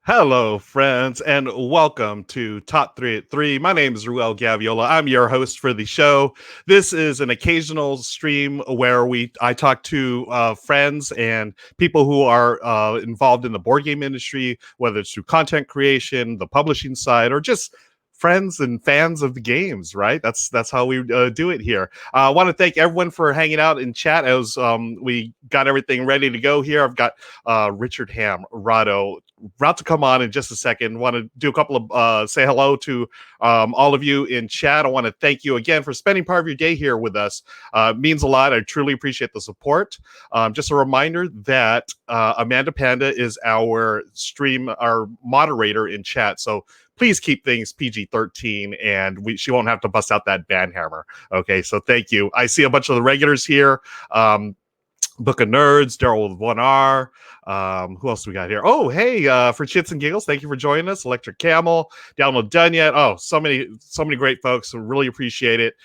Hello, friends, and welcome to Top 3 at 3. My name is Ruel Gaviola. I'm your host for the show. This is an occasional stream where I talk to friends and people who are involved in the board game industry, whether it's through content creation, the publishing side, or just friends and fans of the games, right? That's how we do it here. I want to thank everyone for hanging out in chat as we got everything ready to go here. I've got Richard Ham, Rahdo, about to come on in just a second. Want to do a couple of say hello to all of you in chat. I want to thank you again for spending part of your day here with us. It means a lot. I truly appreciate the support. Just a reminder that Amanda Panda is our moderator in chat. So please keep things PG-13, and she won't have to bust out that band hammer. Okay, so thank you. I see a bunch of the regulars here. Book of Nerds, Daryl with 1R. Who else do we got here? Oh, hey, for Chits and Giggles, thank you for joining us. Electric Camel, Download Done Yet. Oh, so many great folks. So really appreciate it.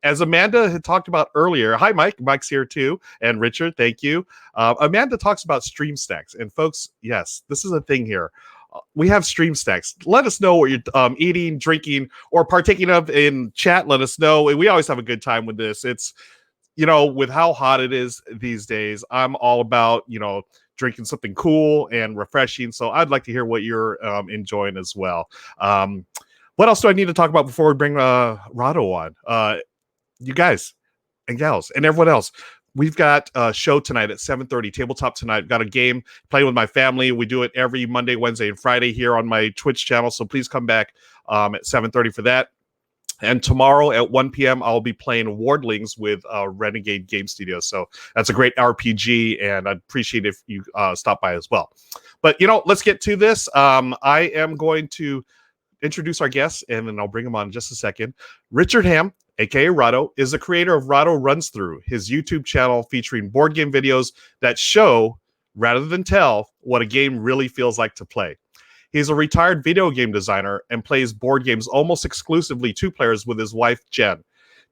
As Amanda had talked about earlier, hi, Mike. Mike's here too. And Richard, thank you. Amanda talks about stream stacks. And folks, yes, this is a thing here. We have stream stacks. Let us know what you're eating, drinking, or partaking of in chat. Let us know. We always have a good time with this. It's, with how hot it is these days, I'm all about, drinking something cool and refreshing. So I'd like to hear what you're enjoying as well. What else do I need to talk about before we bring Rahdo on? You guys and gals and everyone else. We've got a show tonight at 7:30, Tabletop Tonight. We've got a game playing with my family. We do it every Monday, Wednesday, and Friday here on my Twitch channel. So please come back at 7:30 for that. And tomorrow at 1 p.m., I'll be playing Wardlings with Renegade Game Studios. So that's a great RPG, and I'd appreciate if you stop by as well. But, let's get to this. I am going to introduce our guests, and then I'll bring them on in just a second. Richard Ham, a.k.a. Rahdo, is the creator of Rahdo Runs Through, his YouTube channel featuring board game videos that show, rather than tell, what a game really feels like to play. He's a retired video game designer and plays board games almost exclusively two players with his wife, Jen.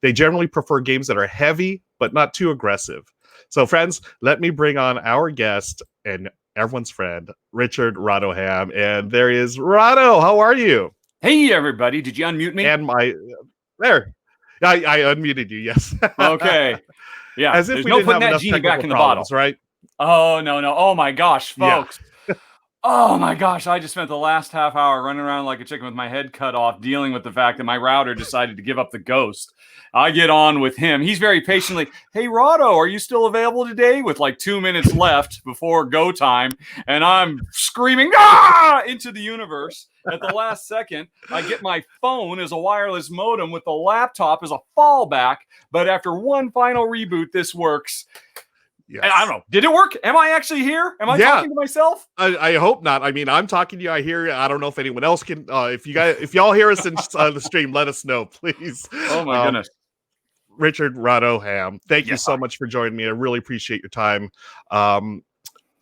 They generally prefer games that are heavy, but not too aggressive. So, friends, let me bring on our guest and everyone's friend, Richard Rahdo Ham. And there is Rahdo. How are you? Hey, everybody. Did you unmute me? And there. I unmuted you, yes. Okay. Yeah. As if There's we no didn't putting have that enough genie back in the problems, bottle. right? Oh, no. Oh, my gosh, folks. Yeah. Oh, my gosh. I just spent the last half hour running around like a chicken with my head cut off, dealing with the fact that my router decided to give up the ghost. I get on with him. He's very patiently, hey, Rahdo, are you still available today? With like 2 minutes left before go time. And I'm screaming, into the universe. At the last second, I get my phone as a wireless modem with the laptop as a fallback. But after one final reboot, this works. Yes. I don't know. Did it work? Am I actually here? Am I talking to myself? I hope not. I mean, I'm talking to you. I hear you. I don't know if anyone else can. If y'all hear us in the stream, let us know, please. Oh my goodness. Richard Rahdo Ham, thank you so much for joining me. I really appreciate your time.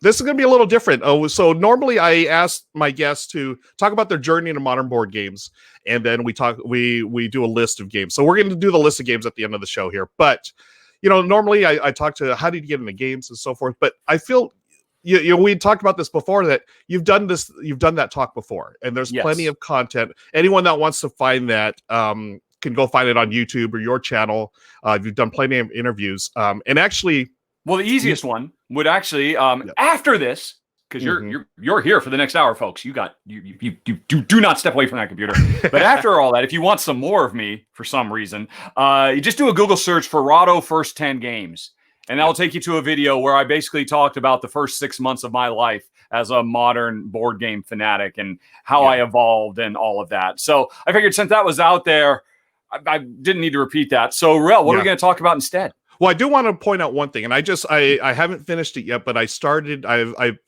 This is going to be a little different. So normally I ask my guests to talk about their journey into modern board games, and then we do a list of games. So we're going to do the list of games at the end of the show here, but. Normally I talk to how did you get into games and so forth, but I feel we talked about this before that you've done that talk before, and there's plenty of content. Anyone that wants to find that can go find it on YouTube or your channel. You've done plenty of interviews, and actually, well, the easiest one would actually after this. Because you're here for the next hour, folks. You do not step away from that computer. But after all that, if you want some more of me for some reason, you just do a Google search for Rahdo First 10 Games. And that will take you to a video where I basically talked about the first 6 months of my life as a modern board game fanatic and how I evolved and all of that. So I figured since that was out there, I didn't need to repeat that. So, Rel, what are we going to talk about instead? Well, I do want to point out one thing, and I haven't finished it yet, but I've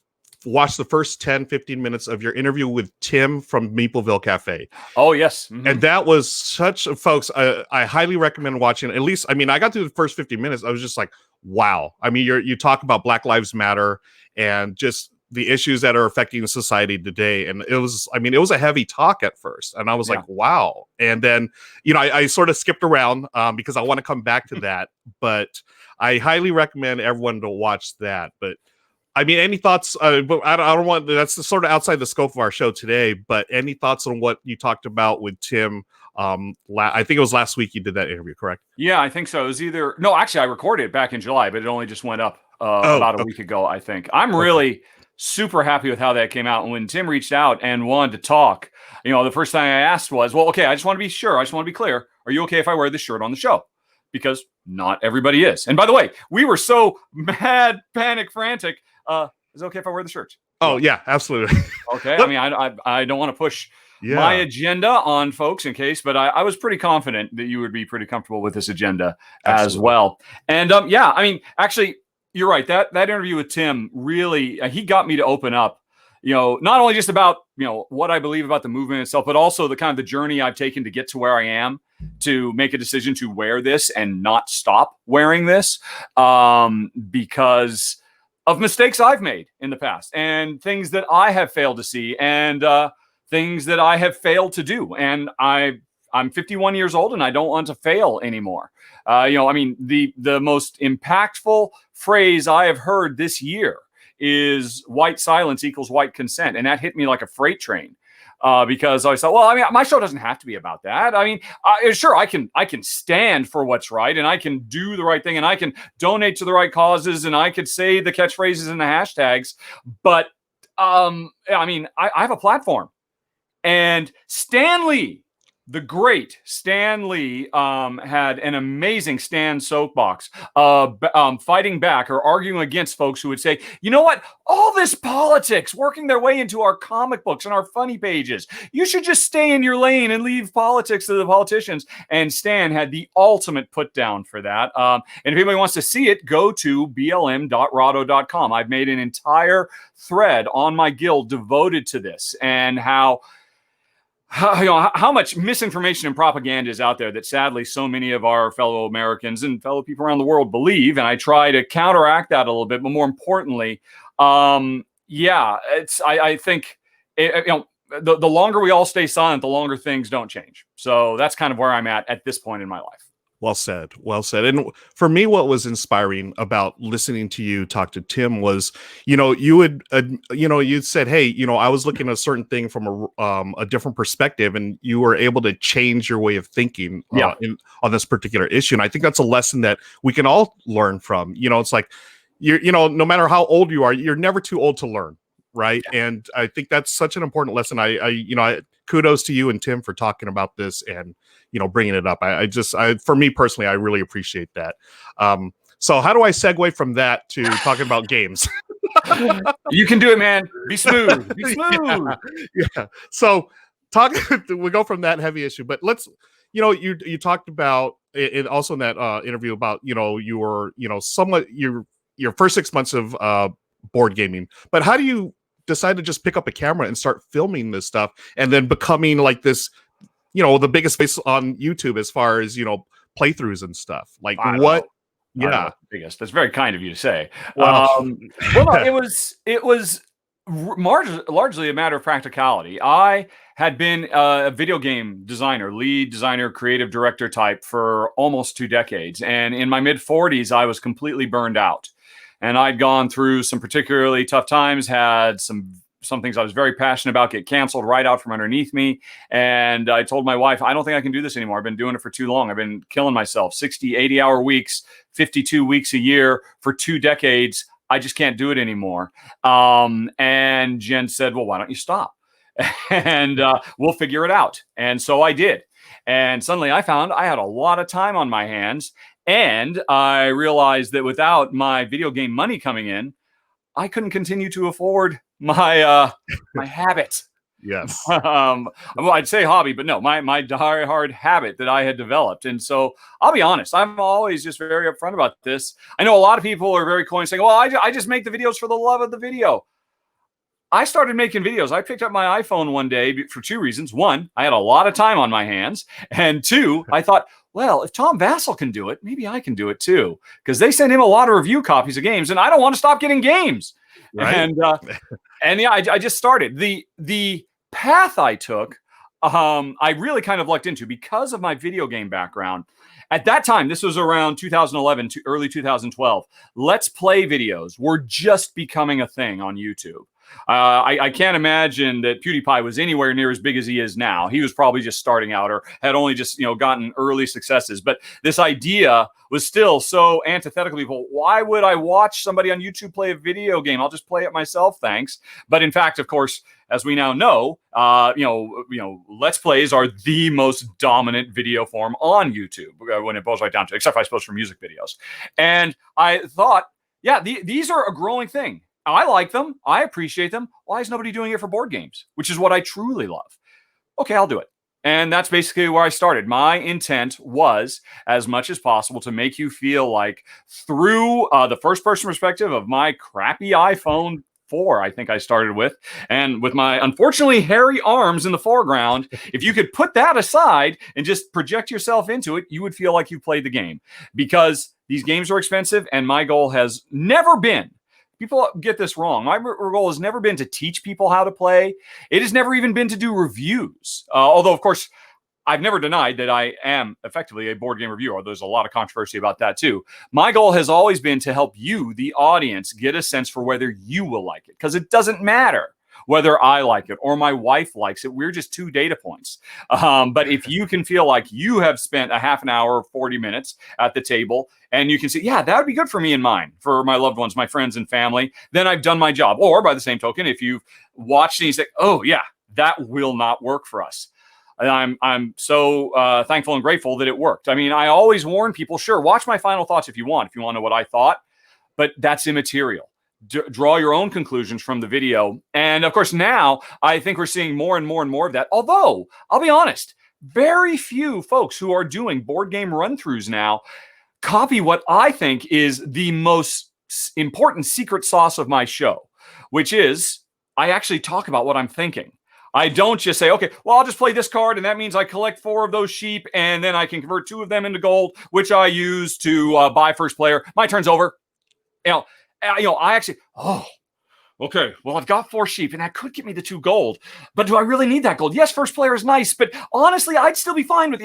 watch the first 10, 15 minutes of your interview with Tim from Meepleville Cafe. Oh, yes. Mm-hmm. And that was folks, I highly recommend watching it. At least, I mean, I got through the first 50 minutes. I was just like, wow. I mean, you talk about Black Lives Matter and just the issues that are affecting society today. And it was a heavy talk at first. And I was like, wow. And then, I sort of skipped around because I want to come back to that. But I highly recommend everyone to watch that. But I mean, any thoughts? But I don't want that's sort of outside the scope of our show today. But any thoughts on what you talked about with Tim? I think it was last week you did that interview, correct? Yeah, I think so. It was either no, actually, I recorded it back in July, but it only just went up Oh, about a okay. week ago. I think I'm Okay. really super happy with how that came out. And when Tim reached out and wanted to talk, the first thing I asked was, "Well, okay, I just want to be sure. I just want to be clear. Are you okay if I wear this shirt on the show?" Because not everybody is. And by the way, we were so mad, panic, frantic. Is it okay if I wear the shirt? Oh, Well, yeah, absolutely. okay. I Let- mean, I don't want to push my yeah, agenda on folks in case, but I was pretty confident that you would be pretty comfortable with this agenda as absolutely. well. And yeah, I mean, actually, you're right. That interview with Tim really he got me to open up. Not only just about what I believe about the movement itself, but also the kind of the journey I've taken to get to where I am, to make a decision to wear this and not stop wearing this, because of mistakes I've made in the past and things that I have failed to see and things that I have failed to do. And I'm 51 years old and I don't want to fail anymore. I mean, the most impactful phrase I have heard this year is white silence equals white consent. And that hit me like a freight train. Because I thought, well, I mean, my show doesn't have to be about that. I mean, sure, I can stand for what's right, and I can do the right thing, and I can donate to the right causes, and I could say the catchphrases and the hashtags. But I mean, I have a platform, and Stan Lee, the great Stan Lee, had an amazing Stan soapbox, fighting back or arguing against folks who would say, you know what, all this politics working their way into our comic books and our funny pages, you should just stay in your lane and leave politics to the politicians. And Stan had the ultimate put down for that. And if anybody wants to see it, go to blm.rahdo.com. I've made an entire thread on my guild devoted to this and how much misinformation and propaganda is out there that sadly so many of our fellow Americans and fellow people around the world believe. And I try to counteract that a little bit. But more importantly, I think, the longer we all stay silent, the longer things don't change. So that's kind of where I'm at this point in my life. Well said. Well said. And for me, what was inspiring about listening to you talk to Tim was, you would, you said, hey, I was looking at a certain thing from a different perspective, and you were able to change your way of thinking on this particular issue. And I think that's a lesson that we can all learn from. It's like, no matter how old you are, you're never too old to learn. Right. Yeah. And I think that's such an important lesson. I kudos to you and Tim for talking about this and, bringing it up. For me personally, I really appreciate that. So how do I segue from that to talking about games? You can do it, man. Be smooth. Be smooth. Yeah. So we go from that heavy issue, but let's, you talked about it also in that interview about, you were, somewhat your first 6 months of board gaming, but how do you decide to just pick up a camera and start filming this stuff and then becoming like this, the biggest face on YouTube as far as, playthroughs and stuff? Like what? Yeah. Biggest. That's very kind of you to say. Well, no, it was largely a matter of practicality. I had been a video game designer, lead designer, creative director type for almost 2 decades. And in my mid 40s, I was completely burned out. And I'd gone through some particularly tough times, had some things I was very passionate about get canceled right out from underneath me. And I told my wife, I don't think I can do this anymore. I've been doing it for too long. I've been killing myself 60, 80-hour weeks, 52 weeks a year for 2 decades. I just can't do it anymore. And Jen said, well, why don't you stop? And we'll figure it out. And so I did. And suddenly I found I had a lot of time on my hands. And I realized that without my video game money coming in, I couldn't continue to afford my my habit. Yes. Well, I'd say hobby, but no, my die-hard habit that I had developed. And so I'll be honest, I'm always just very upfront about this. I know a lot of people are very coy saying, well, I just make the videos for the love of the video. I started making videos. I picked up my iPhone one day for 2 reasons. One, I had a lot of time on my hands. And 2, I thought, well, if Tom Vassell can do it, maybe I can do it too. Because they send him a lot of review copies of games, and I don't want to stop getting games. Right. And yeah, I just started. The path I took, I really kind of lucked into because of my video game background. at that time, this was around 2011 to early 2012. Let's play videos were just becoming a thing on YouTube. I can't imagine that PewDiePie was anywhere near as big as he is now. He was probably just starting out or had only just gotten early successes. But this idea was still so antithetical to people. Why would I watch somebody on YouTube play a video game? I'll just play it myself, thanks. But in fact, of course, as we now know, Let's Plays are the most dominant video form on YouTube when it boils right down to it, except I suppose for music videos. And I thought, yeah, these are a growing thing. I like them. I appreciate them. Why is nobody doing it for board games, which is what I truly love? Okay, I'll do it. And that's basically where I started. My intent was, as much as possible, to make you feel like through the first-person perspective of my crappy iPhone 4, I think I started with, and with my unfortunately hairy arms in the foreground, if you could put that aside and just project yourself into it, you would feel like you played the game. Because these games are expensive, and my goal has never been, people get this wrong. My goal has never been to teach people how to play. It has never even been to do reviews. Although, of course, I've never denied that I am effectively a board game reviewer. There's a lot of controversy about that, too. My goal has always been to help you, the audience, get a sense for whether you will like it. Because it doesn't matter whether I like it or my wife likes it. We're just 2 data points. But if you can feel like you have spent a half an hour or 40 minutes at the table and you can say, yeah, that would be good for me and mine, for my loved ones, my friends and family, then I've done my job. Or by the same token, if you've watched and you say, oh, yeah, that will not work for us. And I'm so thankful and grateful that it worked. I mean, I always warn people, sure, watch my final thoughts if you want to know what I thought, but that's immaterial. Draw your own conclusions from the video. And of course, now I think we're seeing more and more and more of that. Although, I'll be honest, very few folks who are doing board game run-throughs now copy what I think is the most important secret sauce of my show, which is I actually talk about what I'm thinking. I don't just say, okay, well, I'll just play this card, and that means I collect 4 of those sheep, and then I can convert 2 of them into gold, which I use to buy first player. My turn's over. I actually, okay, well, I've got 4 sheep, and that could get me the 2 gold. But do I really need that gold? Yes, first player is nice, but honestly, I'd still be fine with,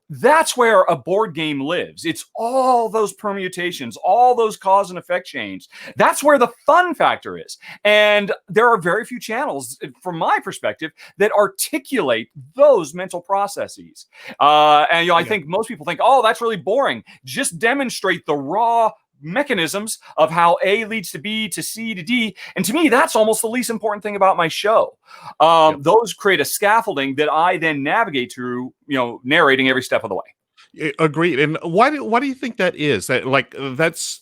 that's where a board game lives. It's all those permutations, all those cause and effect chains. That's where the fun factor is. And there are very few channels, from my perspective, that articulate those mental processes. I think most people think, oh, that's really boring. Just demonstrate the raw mechanisms of how A leads to B to C to D. And to me, that's almost the least important thing about my show. Those create a scaffolding that I then navigate through, narrating every step of the way. Agreed. And why do you think that is? That's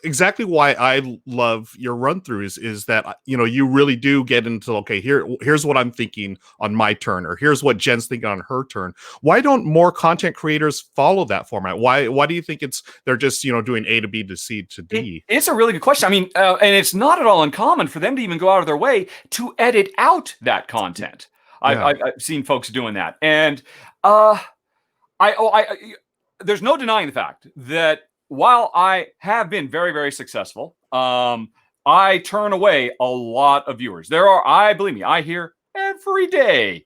exactly why I love your run throughs is that, you really do get into, okay, here's what I'm thinking on my turn, or here's what Jen's thinking on her turn. Why don't more content creators follow that format? Why do you think they're just, doing A to B to C to D? It's a really good question. I mean, and it's not at all uncommon for them to even go out of their way to edit out that content. I've seen folks doing that. And there's no denying the fact that while I have been very, very successful, I turn away a lot of viewers. Believe me, I hear every day,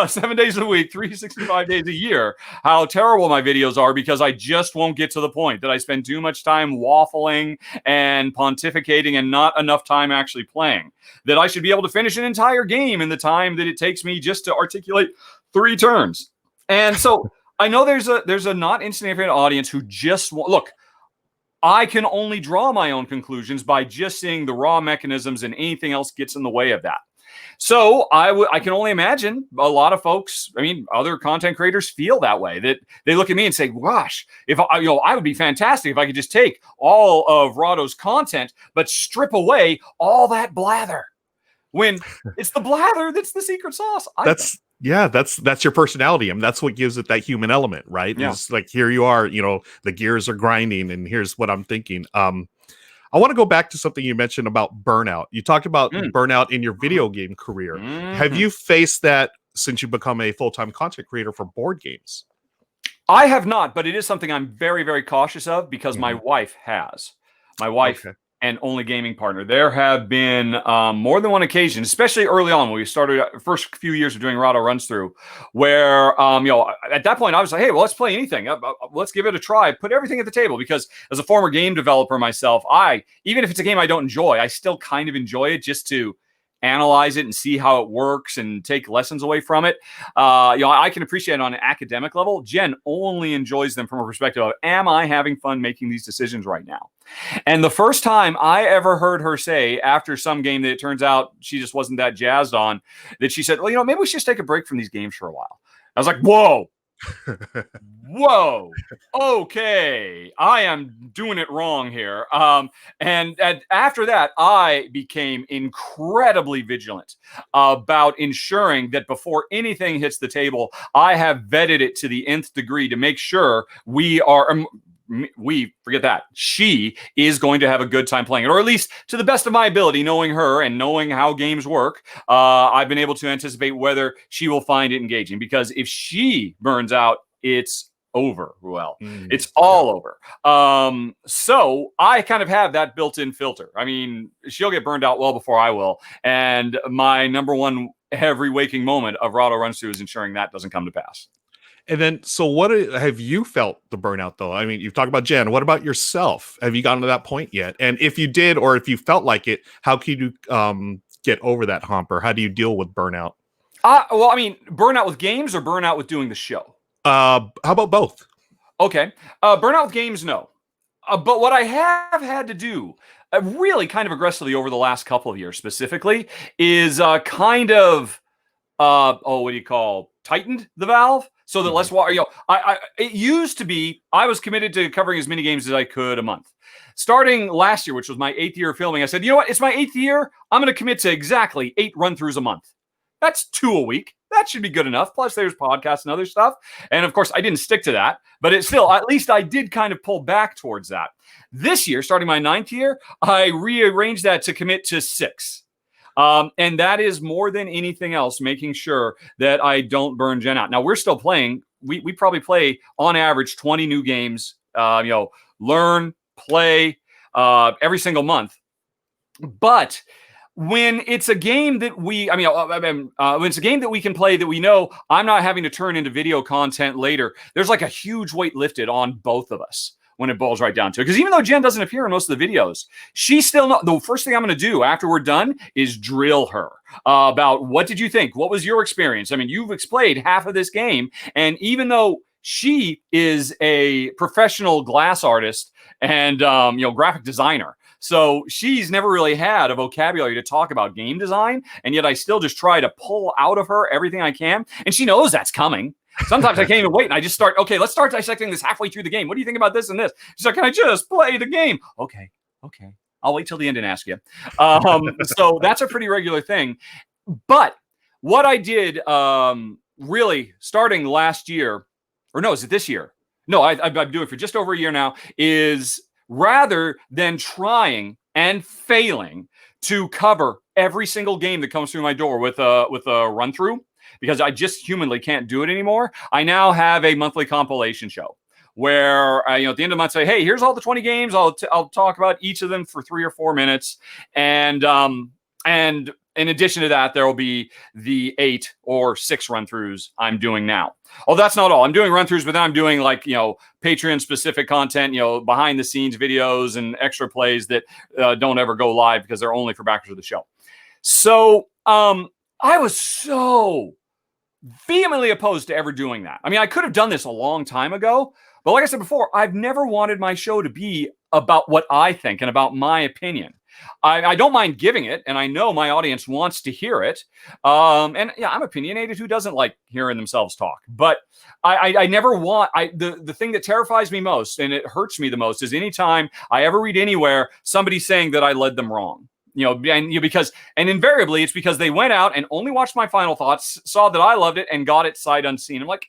7 days a week, 365 days a year, how terrible my videos are because I just won't get to the point, that I spend too much time waffling and pontificating and not enough time actually playing, that I should be able to finish an entire game in the time that it takes me just to articulate 3 turns. And so I know there's a not insignificant audience who just look. I can only draw my own conclusions by just seeing the raw mechanisms, and anything else gets in the way of that. So I can only imagine a lot of folks, other content creators feel that way, that they look at me and say, gosh, if I would be fantastic if I could just take all of Rahdo's content, but strip away all that blather, when it's the blather that's the secret sauce. That's your personality. That's what gives it that human element, right? Yeah. It's like, here you are, the gears are grinding, and here's what I'm thinking. I want to go back to something you mentioned about burnout. You talked about burnout in your video game career. Have you faced that since you become a full-time content creator for board games? I have not, but it is something I'm very, very cautious of because my wife has. My wife and only gaming partner. There have been more than one occasion, especially early on when we started first few years of doing Rahdo runs through, where at that point I was like, hey, well, let's play anything. Let's give it a try. Put everything at the table, because as a former game developer myself, even if it's a game I don't enjoy, I still kind of enjoy it just to analyze it and see how it works and take lessons away from it. I can appreciate it on an academic level. Jen only enjoys them from a perspective of, am I having fun making these decisions right now? And the first time I ever heard her say, after some game that it turns out she just wasn't that jazzed on, that she said, well, maybe we should just take a break from these games for a while. I was like, whoa. Whoa. Okay. I am doing it wrong here. And after that, I became incredibly vigilant about ensuring that before anything hits the table, I have vetted it to the nth degree to make sure she is going to have a good time playing it, or at least to the best of my ability, knowing her and knowing how games work. I've been able to anticipate whether she will find it engaging, because if she burns out, it's over. Well, it's all over. So I kind of have that built-in filter. I mean, she'll get burned out well before I will. And my number one every waking moment of Rahdo runs through is ensuring that doesn't come to pass. And then, so what have you felt the burnout though? I mean, you've talked about Jen. What about yourself? Have you gotten to that point yet? And if you did, or if you felt like it, how can you get over that hump, or how do you deal with burnout? Well, I mean, burnout with games or burnout with doing the show? How about both? Okay. Burnout with games, no. But what I have had to do really kind of aggressively over the last couple of years specifically is kind of, what do you call, tightened the valve so that less water, it used to be, I was committed to covering as many games as I could a month. Starting last year, which was my 8th year of filming, I said, you know what? It's my 8th year. I'm going to commit to exactly 8 run-throughs a month. That's 2 a week. That should be good enough. Plus, there's podcasts and other stuff. And of course, I didn't stick to that, but it's still, at least I did kind of pull back towards that. This year, starting my 9th year, I rearranged that to commit to 6. And that is more than anything else, making sure that I don't burn Jen out. Now, we're still playing. We probably play on average 20 new games, learn, play every single month. But when it's a game that when it's a game that we can play that we know I'm not having to turn into video content later, there's like a huge weight lifted on both of us when it boils right down to it. Because even though Jen doesn't appear in most of the videos, she's still not. The first thing I'm going to do after we're done is drill her about what did you think? What was your experience? I mean, you've played half of this game, and even though she is a professional glass artist and graphic designer, so she's never really had a vocabulary to talk about game design, and yet I still just try to pull out of her everything I can, and she knows that's coming. Sometimes I can't even wait, and I just start, okay, let's start dissecting this halfway through the game. What do you think about this and this? She's like, can I just play the game? Okay. I'll wait till the end and ask you. So that's a pretty regular thing. But what I did really starting last year, or no, is it this year? No, I've been doing it for just over a year now, is rather than trying and failing to cover every single game that comes through my door with a run through, because I just humanly can't do it anymore, I now have a monthly compilation show where at the end of the month say, hey, here's all the 20 games. I'll talk about each of them for 3 or 4 minutes, and in addition to that, there will be the 8 or 6 run-throughs I'm doing now. Oh, that's not all. I'm doing run-throughs, but then I'm doing Patreon-specific content, behind-the-scenes videos and extra plays that don't ever go live because they're only for backers of the show. So I was so vehemently opposed to ever doing that. I mean, I could have done this a long time ago, but like I said before, I've never wanted my show to be about what I think and about my opinion. I don't mind giving it, and I know my audience wants to hear it. And yeah, I'm opinionated. Who doesn't like hearing themselves talk? But I never want. The thing that terrifies me most, and it hurts me the most, is anytime I ever read anywhere somebody saying that I led them wrong. And invariably it's because they went out and only watched my final thoughts, saw that I loved it, and got it sight unseen. I'm like,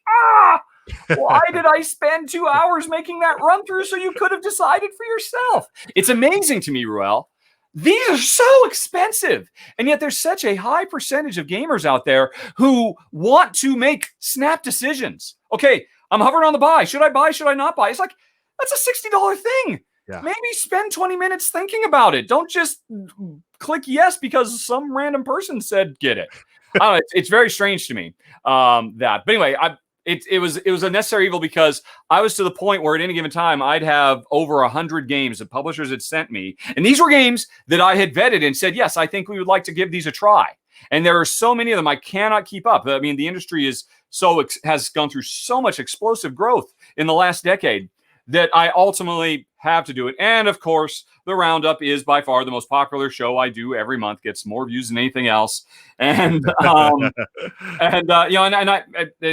why did I spend 2 hours making that run through so you could have decided for yourself? It's amazing to me, Ruel. These are so expensive. And yet there's such a high percentage of gamers out there who want to make snap decisions. Okay, I'm hovering on the buy. Should I buy? Should I not buy? It's like, that's a $60 thing. Yeah. maybe spend 20 minutes thinking about it. Don't just click yes because some random person said get it. I don't know, it's very strange to me that. But anyway, it was a necessary evil because I was to the point where at any given time I'd have over 100 games that publishers had sent me, and these were games that I had vetted and said, yes, I think we would like to give these a try. And there are so many of them I cannot keep up. I mean, the industry has gone through so much explosive growth in the last decade that I ultimately have to do it. And of course, the Roundup is by far the most popular show I do every month. Gets more views than anything else. And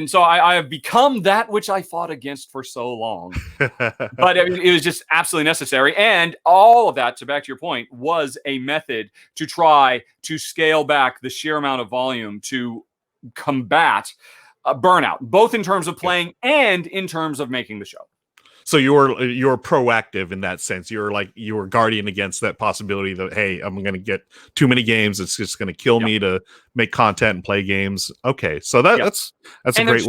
so I have become that which I fought against for so long. But I mean, it was just absolutely necessary. And all of that, back to your point, was a method to try to scale back the sheer amount of volume to combat burnout, both in terms of playing and in terms of making the show. So you're proactive in that sense. You were guarding against that possibility that, hey, I'm going to get too many games. It's just going to kill me to make content and play games. Okay, so that's a great.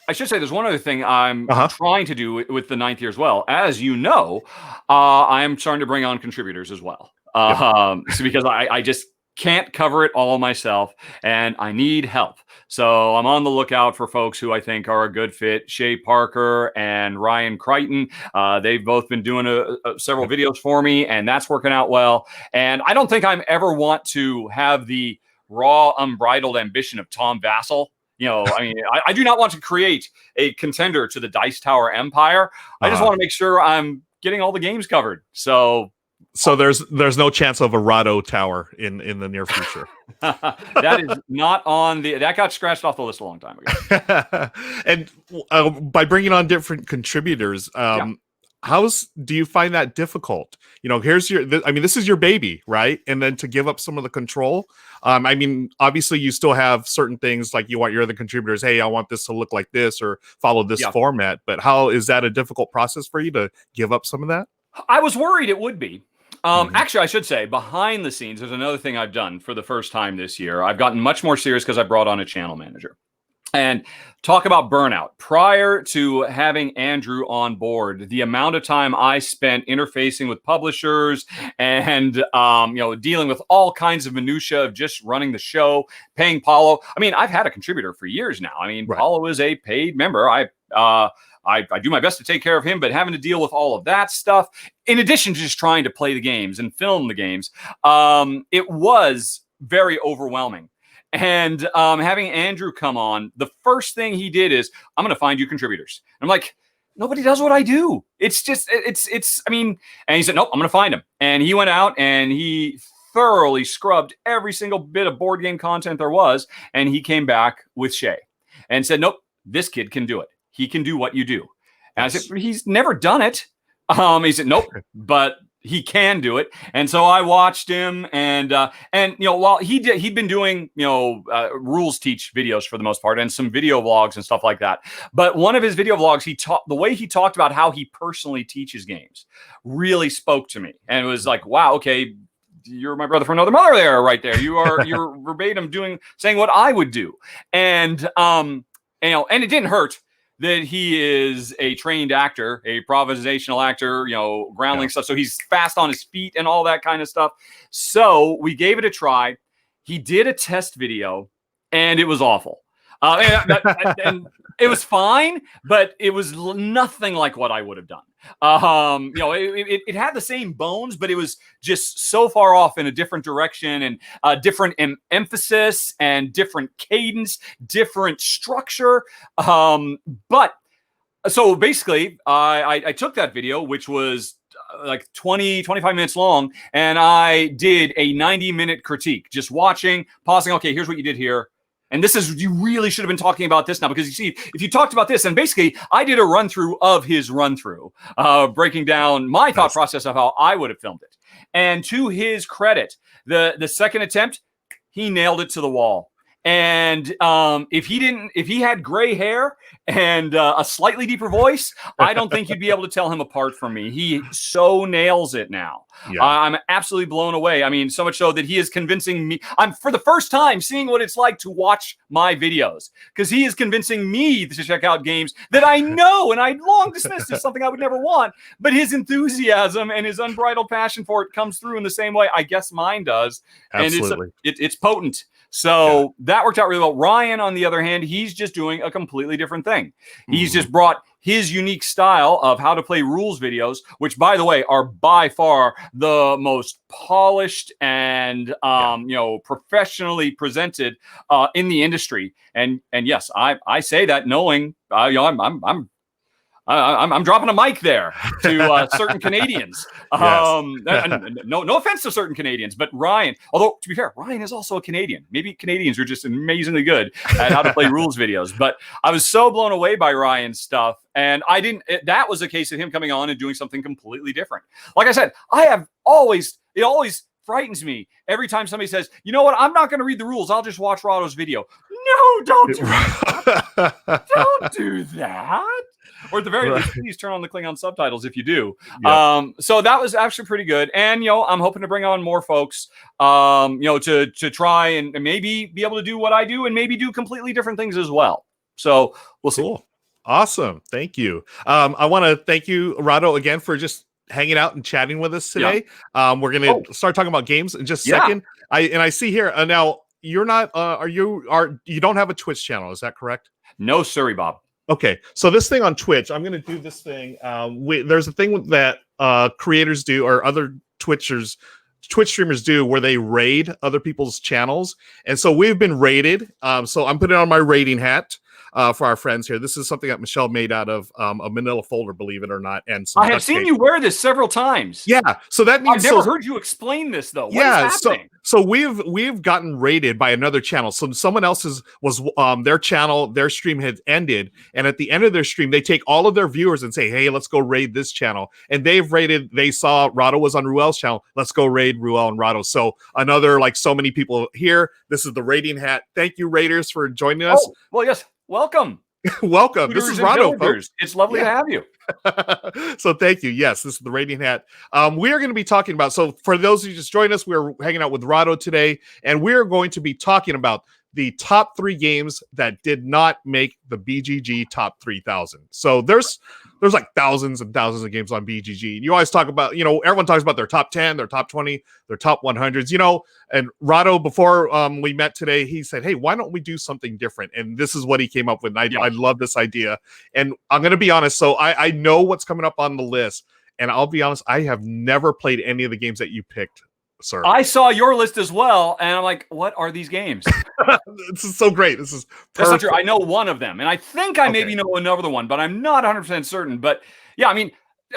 I should say there's one other thing I'm trying to do with the ninth year as well. As you know, I am starting to bring on contributors as well. So because I just can't cover it all myself and I need help. So I'm on the lookout for folks who I think are a good fit. Shay Parker and Ryan Crichton. They've both been doing several videos for me, and that's working out well. And I don't think I ever want to have the raw, unbridled ambition of Tom Vassell. You know, I mean, I do not want to create a contender to the Dice Tower empire. I just want to make sure I'm getting all the games covered. So there's no chance of a Rahdo Tower in the near future. That is not on that got scratched off the list a long time ago. And by bringing on different contributors, do you find that difficult? You know, this is your baby, right? And then to give up some of the control. I mean, obviously you still have certain things like you want your other contributors. Hey, I want this to look like this or follow this format. But how is that a difficult process for you to give up some of that? I was worried it would be. Actually, I should say, behind the scenes, there's another thing I've done for the first time this year. I've gotten much more serious because I brought on a channel manager. And talk about burnout. Prior to having Andrew on board, the amount of time I spent interfacing with publishers and dealing with all kinds of minutia of just running the show, paying Paulo. I mean, I've had a contributor for years now. I mean, Paulo is a paid member. I do my best to take care of him, but having to deal with all of that stuff, in addition to just trying to play the games and film the games, it was very overwhelming. And having Andrew come on, the first thing he did is, I'm going to find you contributors. And I'm like, nobody does what I do. It's just, and he said, nope, I'm going to find him. And he went out and he thoroughly scrubbed every single bit of board game content there was. And he came back with Shay and said, nope, this kid can do it. He can do what you do. And I said, he's never done it. He said, nope, but he can do it. And so I watched him and while he'd been doing, rules teach videos for the most part and some video vlogs and stuff like that. But one of his video vlogs, the way he talked about how he personally teaches games really spoke to me. And it was like, wow, okay, you're my brother from another mother there, right there. You're verbatim saying what I would do. And and it didn't hurt that he is a trained actor, a improvisational actor, groundling stuff. So he's fast on his feet and all that kind of stuff. So we gave it a try. He did a test video and it was awful. And it was fine, but it was nothing like what I would have done. It had the same bones, but it was just so far off in a different direction and different emphasis and different cadence, different structure. But so basically, I took that video, which was like 25 minutes long, and I did a 90-minute critique, just watching, pausing. Okay, here's what you did here. And you really should have been talking about this now, because you see, if you talked about this, and basically I did a run through of his run through, breaking down my thought process of how I would have filmed it. And to his credit, the second attempt, he nailed it to the wall. And if he had gray hair and a slightly deeper voice, I don't think you'd be able to tell him apart from me. He so nails it now. Yeah. I'm absolutely blown away. I mean, so much so that he is convincing me. I'm for the first time seeing what it's like to watch my videos, because he is convincing me to check out games that I know and I long dismissed as something I would never want. But his enthusiasm and his unbridled passion for it comes through in the same way I guess mine does. Absolutely. And it's potent. So that worked out really well. Ryan, on the other hand, he's just doing a completely different thing. He's just brought his unique style of how to play rules videos, which, by the way, are by far the most polished and professionally presented in the industry. And yes, I say that knowing I'm dropping a mic there to certain Canadians. No offense to certain Canadians, but Ryan, although to be fair, Ryan is also a Canadian. Maybe Canadians are just amazingly good at how to play rules videos. But I was so blown away by Ryan's stuff. And that was a case of him coming on and doing something completely different. Like I said, it always frightens me every time somebody says, you know what, I'm not going to read the rules. I'll just watch Rahdo's video. No, don't do that. Don't do that. Or at the very least, please turn on the Klingon subtitles if you do. Yep. So that was actually pretty good. And, I'm hoping to bring on more folks, to try and maybe be able to do what I do and maybe do completely different things as well. So we'll see. Cool. Awesome. Thank you. I want to thank you, Rahdo, again, for just hanging out and chatting with us today. Yeah. We're going to start talking about games in just a second. I see here now you're not, you don't have a Twitch channel. Is that correct? No, sorry, Bob. Okay, so this thing on Twitch, I'm going to do this thing. There's a thing that creators do, or other Twitch streamers do, where they raid other people's channels. And so we've been raided. So I'm putting on my raiding hat for our friends here. This is something that Michelle made out of a manila folder, believe it or not. And I have seen you wear this several times. Yeah, so that means I've never heard you explain this though. What is happening? So we've gotten raided by another channel. So someone else's was their channel, their stream had ended, and at the end of their stream, they take all of their viewers and say, "Hey, let's go raid this channel." And they've raided. They saw Rahdo was on Ruel's channel. Let's go raid Ruel and Rahdo. So another so many people here. This is the raiding hat. Thank you, raiders, for joining us. Oh, well, yes. Welcome. Welcome. This is Rahdo, folks. It's lovely to have you. So thank you. Yes, this is the raiding hat. We are going to be talking about, so for those who just joined us, we're hanging out with Rahdo today, and we're going to be talking about the top 3 games that did not make the BGG top 3,000. So there's like thousands and thousands of games on BGG. You always talk about, everyone talks about their top 10, their top 20, their top 100s, and Rahdo, before we met today, he said, hey, why don't we do something different? And this is what he came up with. And I love this idea. And I'm going to be honest. So I know what's coming up on the list, and I'll be honest, I have never played any of the games that you picked, sir. I saw your list as well, and I'm like, what are these games? This is so great. This is perfect. That's not true. I know one of them, and I think I maybe know another one, but I'm not 100% certain. But yeah, I mean,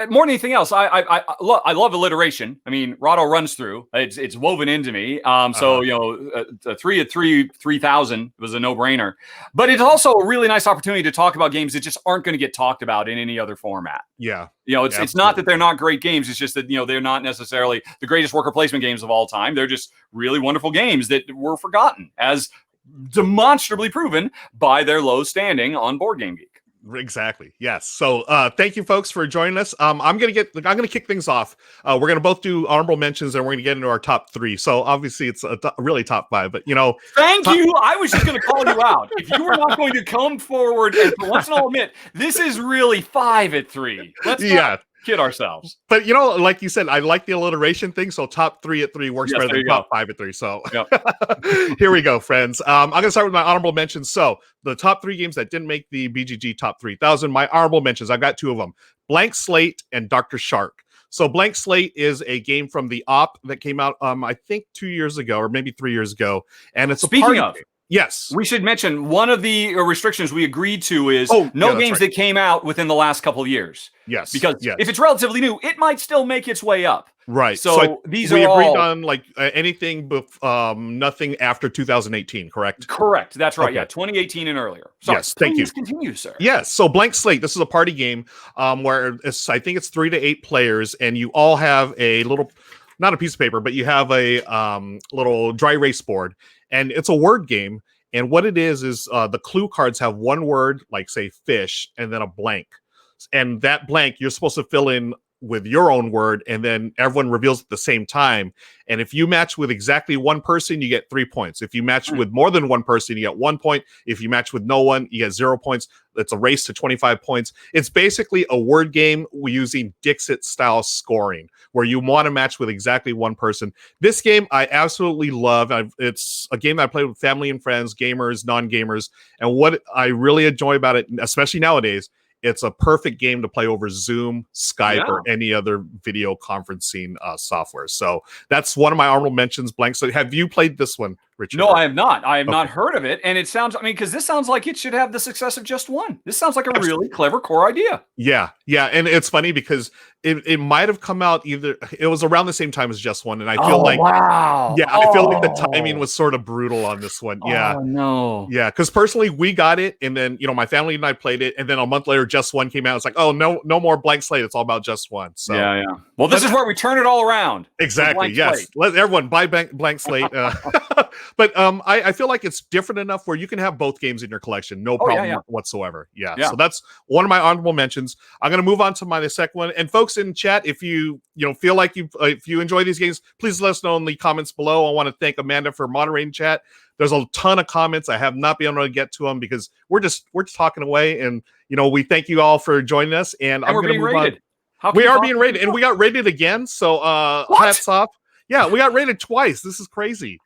more than anything else, I love alliteration. I mean, Rahdo runs through. It's woven into me. So 3 at 3,000 was a no-brainer. But it's also a really nice opportunity to talk about games that just aren't going to get talked about in any other format. Yeah. It's not that they're not great games. It's just that, they're not necessarily the greatest worker placement games of all time. They're just really wonderful games that were forgotten, as demonstrably proven by their low standing on Board Game Geek. Exactly. Yes. So thank you folks for joining us. I'm gonna kick things off. We're gonna both do honorable mentions, and we're gonna get into our top 3. So obviously it's really top 5, but thank you. I was just gonna call you out. If you were not going to come forward and for once and all admit this is really 5 at 3. Let's not kid ourselves. But like you said, I like the alliteration thing. So top 3 at 3 works better than top 5 at 3. So here we go, friends. I'm gonna start with my honorable mentions. So the top 3 games that didn't make the BGG top 3,000. My honorable mentions, I've got 2 of them: Blank Slate and Dr. Shark. So Blank Slate is a game from the Op that came out, I think 2 years ago or maybe 3 years ago, and it's speaking of. Game. Yes. We should mention one of the restrictions we agreed to is no games that came out within the last couple of years. Yes. Because if it's relatively new, it might still make its way up. Right. So we agreed on anything nothing after 2018, correct? Correct. That's right. Okay. Yeah, 2018 and earlier. Sorry, yes, thank you. Continue, sir. Yes. So Blank Slate, this is a party game where I think it's 3 to 8 players, and you all have a little, not a piece of paper, but you have a little dry erase board, and it's a word game. And what it is the clue cards have one word, like say fish, and then a blank. And that blank you're supposed to fill in with your own word, and then everyone reveals at the same time. And if you match with exactly one person, you get 3 points. If you match with more than one person, you get 1 point. If you match with no one, you get 0 points. It's a race to 25 points. It's basically a word game using Dixit style scoring, where you want to match with exactly one person. This game I absolutely love. It's a game that I play with family and friends, gamers, non-gamers. And what I really enjoy about it, especially nowadays, it's a perfect game to play over Zoom, Skype, or any other video conferencing software. So that's one of my honorable mentions, Blank. So have you played this one, Richard? No, I have not. I have not heard of it. And it sounds, I mean, because this sounds like it should have the success of Just One. This sounds like a really clever core idea. Yeah. And it's funny because it might have come out it was around the same time as Just One. And I feel I feel like the timing was sort of brutal on this one. Yeah. Oh, no. Yeah. Because personally, we got it. And then, my family and I played it. And then a month later, Just One came out. It's like, oh, no more Blank Slate. It's all about Just One. So yeah. Well, this is where we turn it all around. Exactly. Yes. Slate. Let everyone buy Blank Slate. But I feel like it's different enough where you can have both games in your collection. No problem whatsoever. Yeah. So that's one of my honorable mentions. I'm going to move on to my second one. And folks in chat, if you feel like if you enjoy these games, please let us know in the comments below. I want to thank Amanda for moderating chat. There's a ton of comments. I have not been able to get to them because we're just talking away. And we thank you all for joining us. And I'm going to move on. We are being rated, and we got rated again. So hats off. Yeah, we got rated twice. This is crazy.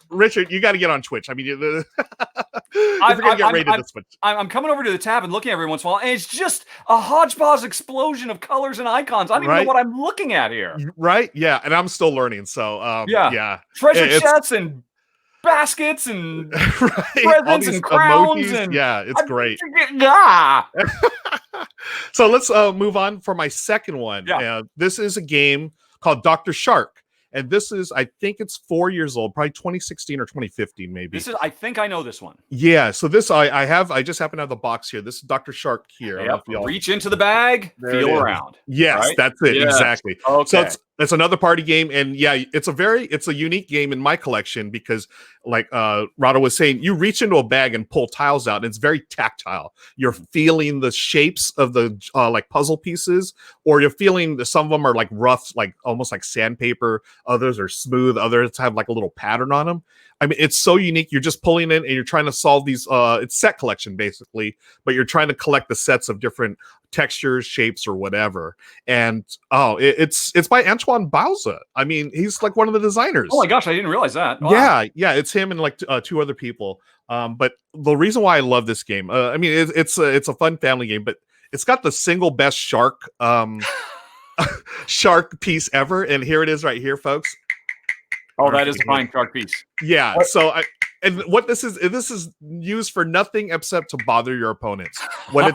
Richard, you got to get on Twitch. I mean, you're gonna get rated this much. I'm coming over to the tab and looking every once in a while, and it's just a hodgepodge explosion of colors and icons. I don't even know what I'm looking at here. Right? Yeah, and I'm still learning. So yeah. Treasure chests and baskets and presents and crowns emojis. And it's great. So let's move on for my second one. This is a game called Dr. Shark. And this is, I think it's 4 years old, probably 2016 or 2015, maybe. I think I know this one. Yeah. So this, I just happen to have the box here. This is Dr. Shark here. Yep. Reach into the bag, feel around. Yes, right? That's it. Yes. Exactly. Okay. So it's another party game. And it's a unique game in my collection because like Rahdo was saying, you reach into a bag and pull tiles out and it's very tactile. You're feeling the shapes of the like puzzle pieces, or you're feeling some of them are like rough, like almost like sandpaper. Others are smooth. Others have like a little pattern on them. I mean, it's so unique. You're just pulling in and you're trying to solve these. It's set collection basically, but you're trying to collect the sets of different textures, shapes, or whatever. And it's by Antoine Bauza. I mean, he's like one of the designers. Oh my gosh, I didn't realize that. Wow. Yeah, it's him and like two other people. But the reason why I love this game, I mean, it's a fun family game, but it's got the single best shark shark piece ever, and here it is right here, folks. Oh, that is a fine shark piece. Yeah. So and what this is used for nothing except to bother your opponents. When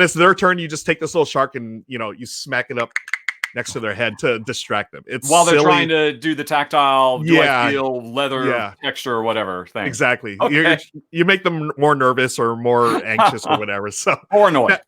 it's their turn, you just take this little shark and you smack it up next to their head to distract them. It's while they're silly. Trying to do the tactile, I feel leather texture or whatever thing. Exactly. Okay. You make them more nervous or more anxious or whatever. So or annoyed.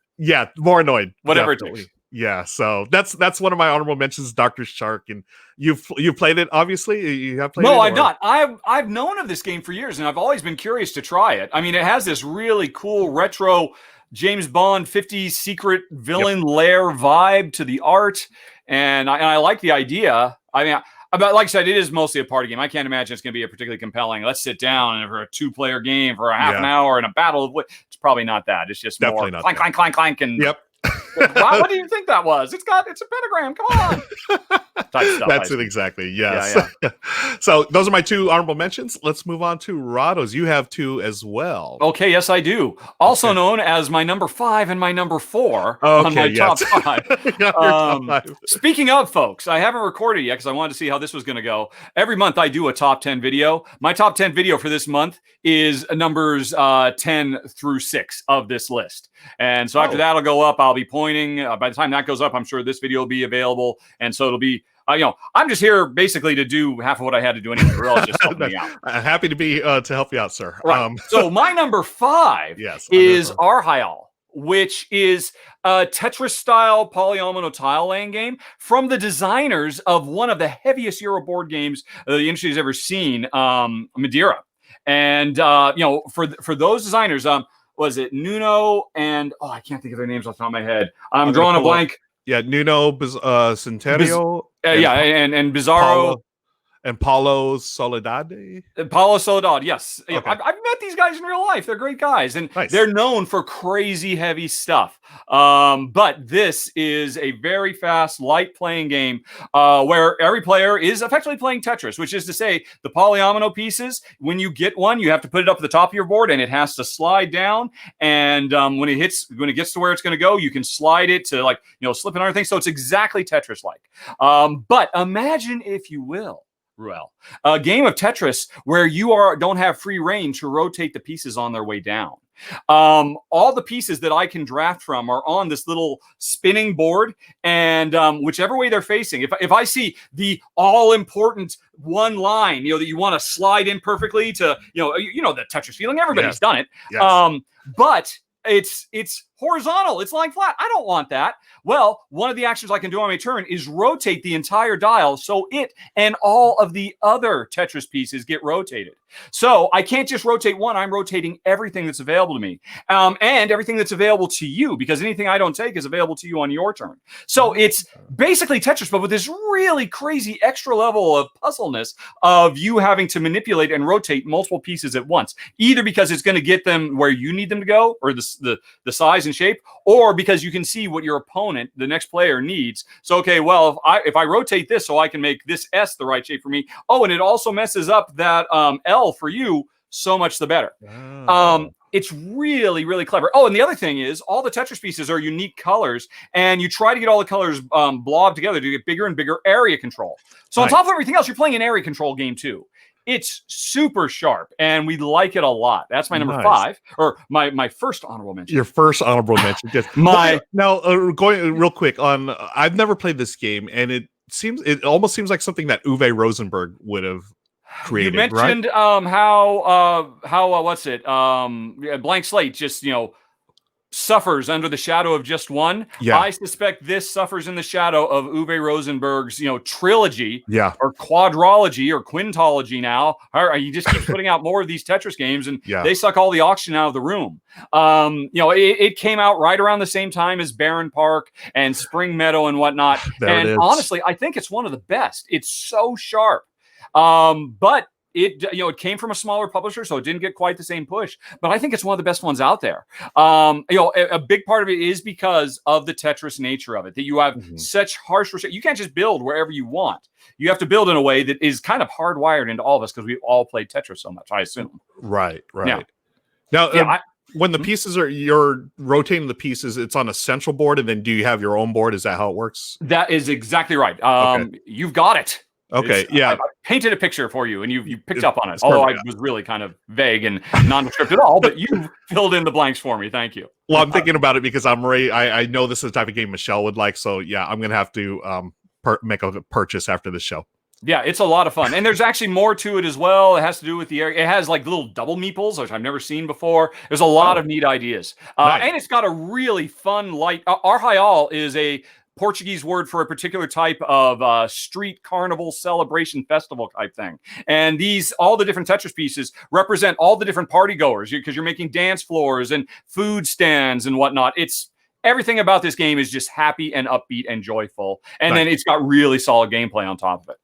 More annoyed. Whatever definitely. It takes. Yeah, so that's one of my honorable mentions, Dr. Shark, and you've played it. Obviously, you have played it. No, I've not. I've known of this game for years, and I've always been curious to try it. I mean, it has this really cool retro James Bond 50s secret villain lair vibe to the art, and I like the idea. I mean, but like I said, it is mostly a party game. I can't imagine it's going to be a particularly compelling. Let's sit down and for a 2-player game for a half an hour and a battle of it's probably not that. It's just definitely more clank, clank, clank, and what do you think that was? It's a pentagram. Come on. Type stuff, that's it exactly. Yes. Yeah. So those are my two honorable mentions. Let's move on to Rahdo's. You have two as well. Okay. Yes, I do. Also known as my number 5 and my number 4 on my top 5. Top 5. Speaking of, folks, I haven't recorded yet because I wanted to see how this was going to go. Every month I do a top 10 video. My top 10 video for this month is numbers 10 through 6 of this list. And so after that'll go up, I'll be pointing. By the time that goes up, I'm sure this video will be available. And so it'll be, I'm just here basically to do half of what I had to do anyway. Real just helping me out. Happy to be to help you out, sir. Right. So my number 5 is Arhayal, which is a Tetris-style polyomino tile laying game from the designers of one of the heaviest Euro board games the industry has ever seen, Madeira. And for those designers, was it Nuno and I can't think of their names off the top of my head. I'm drawing a blank. Yeah, Nuno Centennial. And Bizarro. Paulo, and Paulo Soledad. Paulo Soledad, yes. Okay. I've met these guys in real life. They're great guys, and nice. They're known for crazy heavy stuff. But this is a very fast, light playing game where every player is effectively playing Tetris, which is to say the polyomino pieces, when you get one, you have to put it up at the top of your board, and it has to slide down. And when it gets to where it's going to go, you can slide it to slip and everything. So it's exactly Tetris-like. But imagine, if you will, Ruel, a game of Tetris where you don't have free reign to rotate the pieces on their way down. All the pieces that I can draft from are on this little spinning board, and whichever way they're facing, if I see the all-important one line, that you want to slide in perfectly to, the Tetris feeling, everybody's done it. Yes. But it's horizontal. It's lying flat. I don't want that. Well, one of the actions I can do on my turn is rotate the entire dial so it and all of the other Tetris pieces get rotated. So I can't just rotate one. I'm rotating everything that's available to me, and everything that's available to you, because anything I don't take is available to you on your turn. So it's basically Tetris, but with this really crazy extra level of puzzleness of you having to manipulate and rotate multiple pieces at once, either because it's going to get them where you need them to go, or the size and shape, or because you can see what your opponent, the next player, needs. So, okay, well, if I rotate this so I can make this S the right shape for me, and it also messes up that L for you, so much the better. It's really, really clever. And the other thing is, all the Tetris pieces are unique colors, and you try to get all the colors blobbed together to get bigger and bigger area control. So nice. On top of everything else, you're playing an area control game too. It's super sharp, and we like it a lot. That's my number 5, or my first honorable mention. Your first honorable mention. Yes. Now, going real quick on, I've never played this game, and it almost seems like something that Uwe Rosenberg would have created. You mentioned right? how what's it? Blank Slate just suffers under the shadow of just one. Yeah. I suspect this suffers in the shadow of Uwe Rosenberg's trilogy, or quadrology, or quintology now. He just keeps putting out more of these Tetris games, and they suck all the oxygen out of the room. It came out right around the same time as Barron Park and Spring Meadow and whatnot. And honestly, I think it's one of the best. It's so sharp. But it came from a smaller publisher, so it didn't get quite the same push. But I think it's one of the best ones out there. A big part of it is because of the Tetris nature of it, that you have such harsh restriction. You can't just build wherever you want. You have to build in a way that is kind of hardwired into all of us, because we all play Tetris so much, I assume. Right. Now, when the pieces you're rotating the pieces, it's on a central board, and then do you have your own board? Is that how it works? That is exactly right. You've got it. Okay, I painted a picture for you, and you picked up on it. Although I was really kind of vague and nondescript at all, but you filled in the blanks for me. Thank you. Well, I'm thinking about it because I know this is the type of game Michelle would like. So yeah, I'm gonna have to make a purchase after this show. Yeah, it's a lot of fun, and there's actually more to it as well. It has to do with the area. It has like little double meeples, which I've never seen before. There's a lot of neat ideas, and it's got a really fun light. Arraial is a Portuguese word for a particular type of street carnival celebration festival type thing. And all the different Tetris pieces represent all the different party goers, because you're making dance floors and food stands and whatnot. Everything about this game is just happy and upbeat and joyful. And then it's got really solid gameplay on top of it.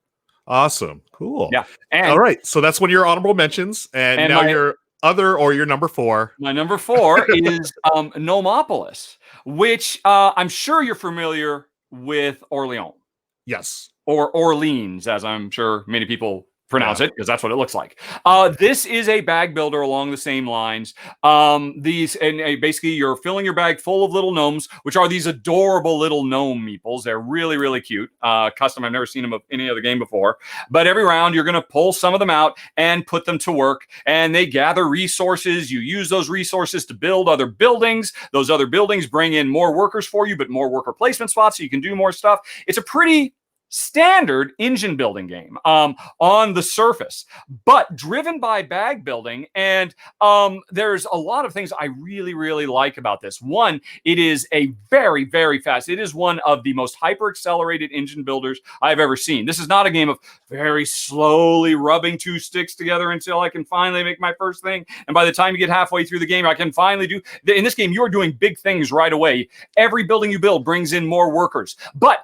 Awesome. Cool. Yeah. All right. So that's one of your honorable mentions. And now your number 4. My number 4 is Nomopolis, which I'm sure you're familiar with Orleans. Yes. Or Orleans, as I'm sure many people pronounce it, because that's what it looks like. This is a bag builder along the same lines. Basically you're filling your bag full of little gnomes, which are these adorable little gnome meeples. They're really, really cute. Custom. I've never seen them of any other game before. But every round you're going to pull some of them out and put them to work, and they gather resources. You use those resources to build other buildings. Those other buildings bring in more workers for you, but more worker placement spots, so you can do more stuff. It's a pretty standard engine building game on the surface, but driven by bag building. And there's a lot of things I really, really like about this. One, it is a very, very fast. It is one of the most hyper accelerated engine builders I've ever seen. This is not a game of very slowly rubbing two sticks together until I can finally make my first thing. And by the time you get halfway through the game, I can finally do. In this game, you're doing big things right away. Every building you build brings in more workers. But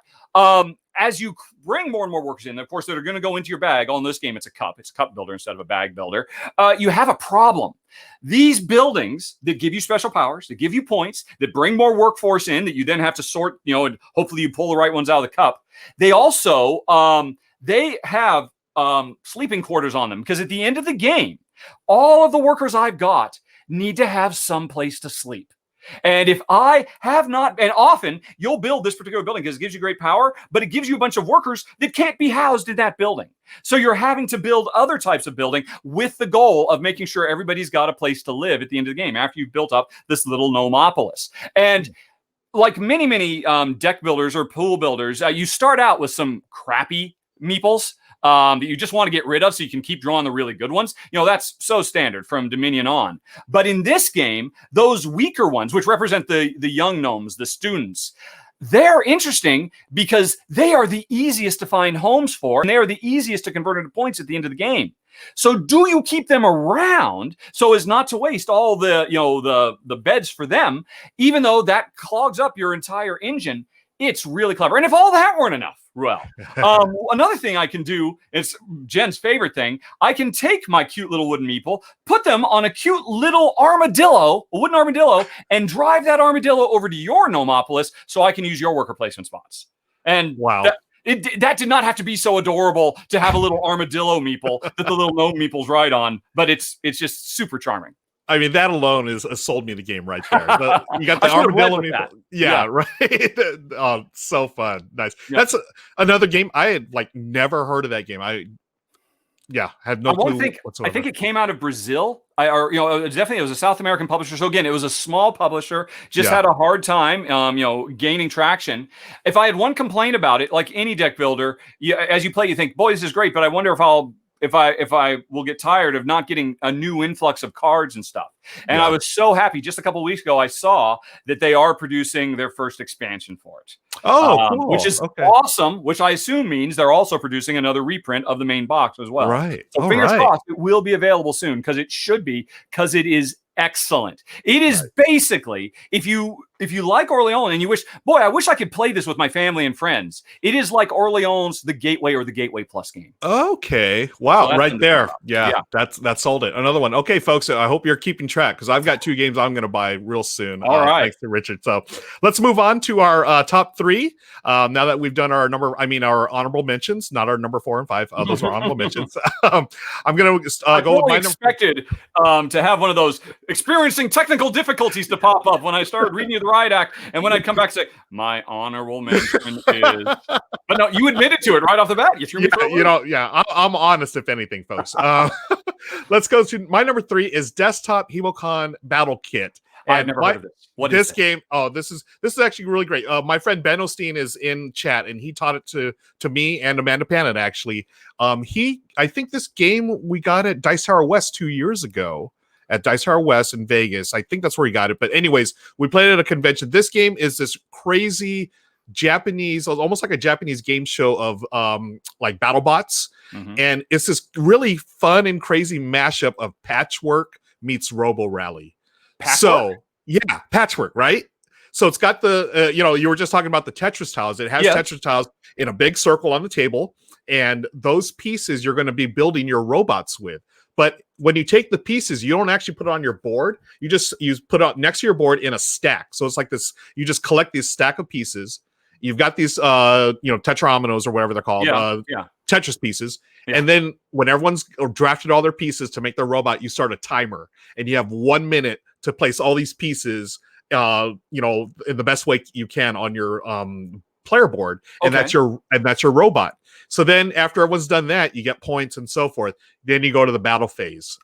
as you bring more and more workers in, of course, that are going to go into your bag. In this game, it's a cup builder instead of a bag builder. You have a problem. These buildings that give you special powers, that give you points, that bring more workforce in, that you then have to sort, and hopefully you pull the right ones out of the cup. They also, they have sleeping quarters on them, because at the end of the game, all of the workers I've got need to have some place to sleep. And if I have not, and often you'll build this particular building because it gives you great power, but it gives you a bunch of workers that can't be housed in that building. So you're having to build other types of building with the goal of making sure everybody's got a place to live at the end of the game after you've built up this little nomopolis. And like many, many deck builders or pool builders, you start out with some crappy meeples that you just want to get rid of so you can keep drawing the really good ones. That's so standard from Dominion on. But in this game, those weaker ones, which represent the young gnomes, the students, they're interesting because they are the easiest to find homes for, and they are the easiest to convert into points at the end of the game. So do you keep them around so as not to waste all the beds for them, even though that clogs up your entire engine? It's really clever. And if all that weren't enough, another thing I can do, it's Jen's favorite thing. I can take my cute little wooden meeple, put them on a cute little armadillo, a wooden armadillo, and drive that armadillo over to your nomopolis so I can use your worker placement spots. And wow. That did not have to be so adorable to have a little armadillo meeple that the little gnome meeples ride on, but it's just super charming. I mean, that alone is sold me the game right there. You got the armadillo meeple. Yeah, right. Oh, so fun. Nice. Yeah. That's another game. I had never heard of that game. I had no clue whatsoever. I think it came out of Brazil. It was a South American publisher. So again, it was a small publisher, just had a hard time, gaining traction. If I had one complaint about it, like any deck builder, as you play, you think, boy, this is great, but I wonder if I will get tired of not getting a new influx of cards and stuff. And I was so happy. Just a couple of weeks ago, I saw that they are producing their first expansion for it. Oh, cool. Which is awesome, which I assume means they're also producing another reprint of the main box as well. Right. So fingers crossed, it will be available soon, because it should be, because it is excellent. It is basically, if you like Orleans and you wish, boy, I wish I could play this with my family and friends. It is like Orleans, the Gateway, or the Gateway Plus game. Okay. Wow. So right there. Yeah. That sold it. Another one. Okay, folks. I hope you're keeping track, because I've got 2 games I'm going to buy real soon. All right. Thanks to Richard. So let's move on to our top 3. Now that we've done our honorable mentions, not our number 4 and 5. Those are honorable mentions. I'm going to go with my expected to have one of those experiencing technical difficulties to pop up when I started reading you the riot act, and when I'd come back and say my honorable mention is, but no, you admitted to it right off the bat. You threw me for a loop. I'm honest, if anything, folks. Let's go to my number 3 is Desktop Hemocon Battle Kit. I've never heard of this. What is this game? Oh, this is actually really great. My friend Ben Osteen is in chat, and he taught it to me and Amanda Panet, actually. I think this game we got at Dice Tower West 2 years ago. At Dice Tower West in Vegas. I think that's where he got it. But anyways, we played it at a convention. This game is this crazy Japanese, almost like a Japanese game show of like battle bots. Mm-hmm. And it's this really fun and crazy mashup of Patchwork meets Robo Rally. So yeah, Patchwork, right? So it's got the, you were just talking about the Tetris tiles. It has Tetris tiles in a big circle on the table. And those pieces you're going to be building your robots with. But when you take the pieces, you don't actually put it on your board. You put it next to your board in a stack. So it's like this, you just collect these stack of pieces. You've got these, tetraominoes or whatever they're called, Tetris pieces. Yeah. And then when everyone's drafted all their pieces to make their robot, you start a timer. And you have 1 minute to place all these pieces, in the best way you can on your player board. And that's your robot. So then after everyone's done that, you get points and so forth. Then you go to the battle phase.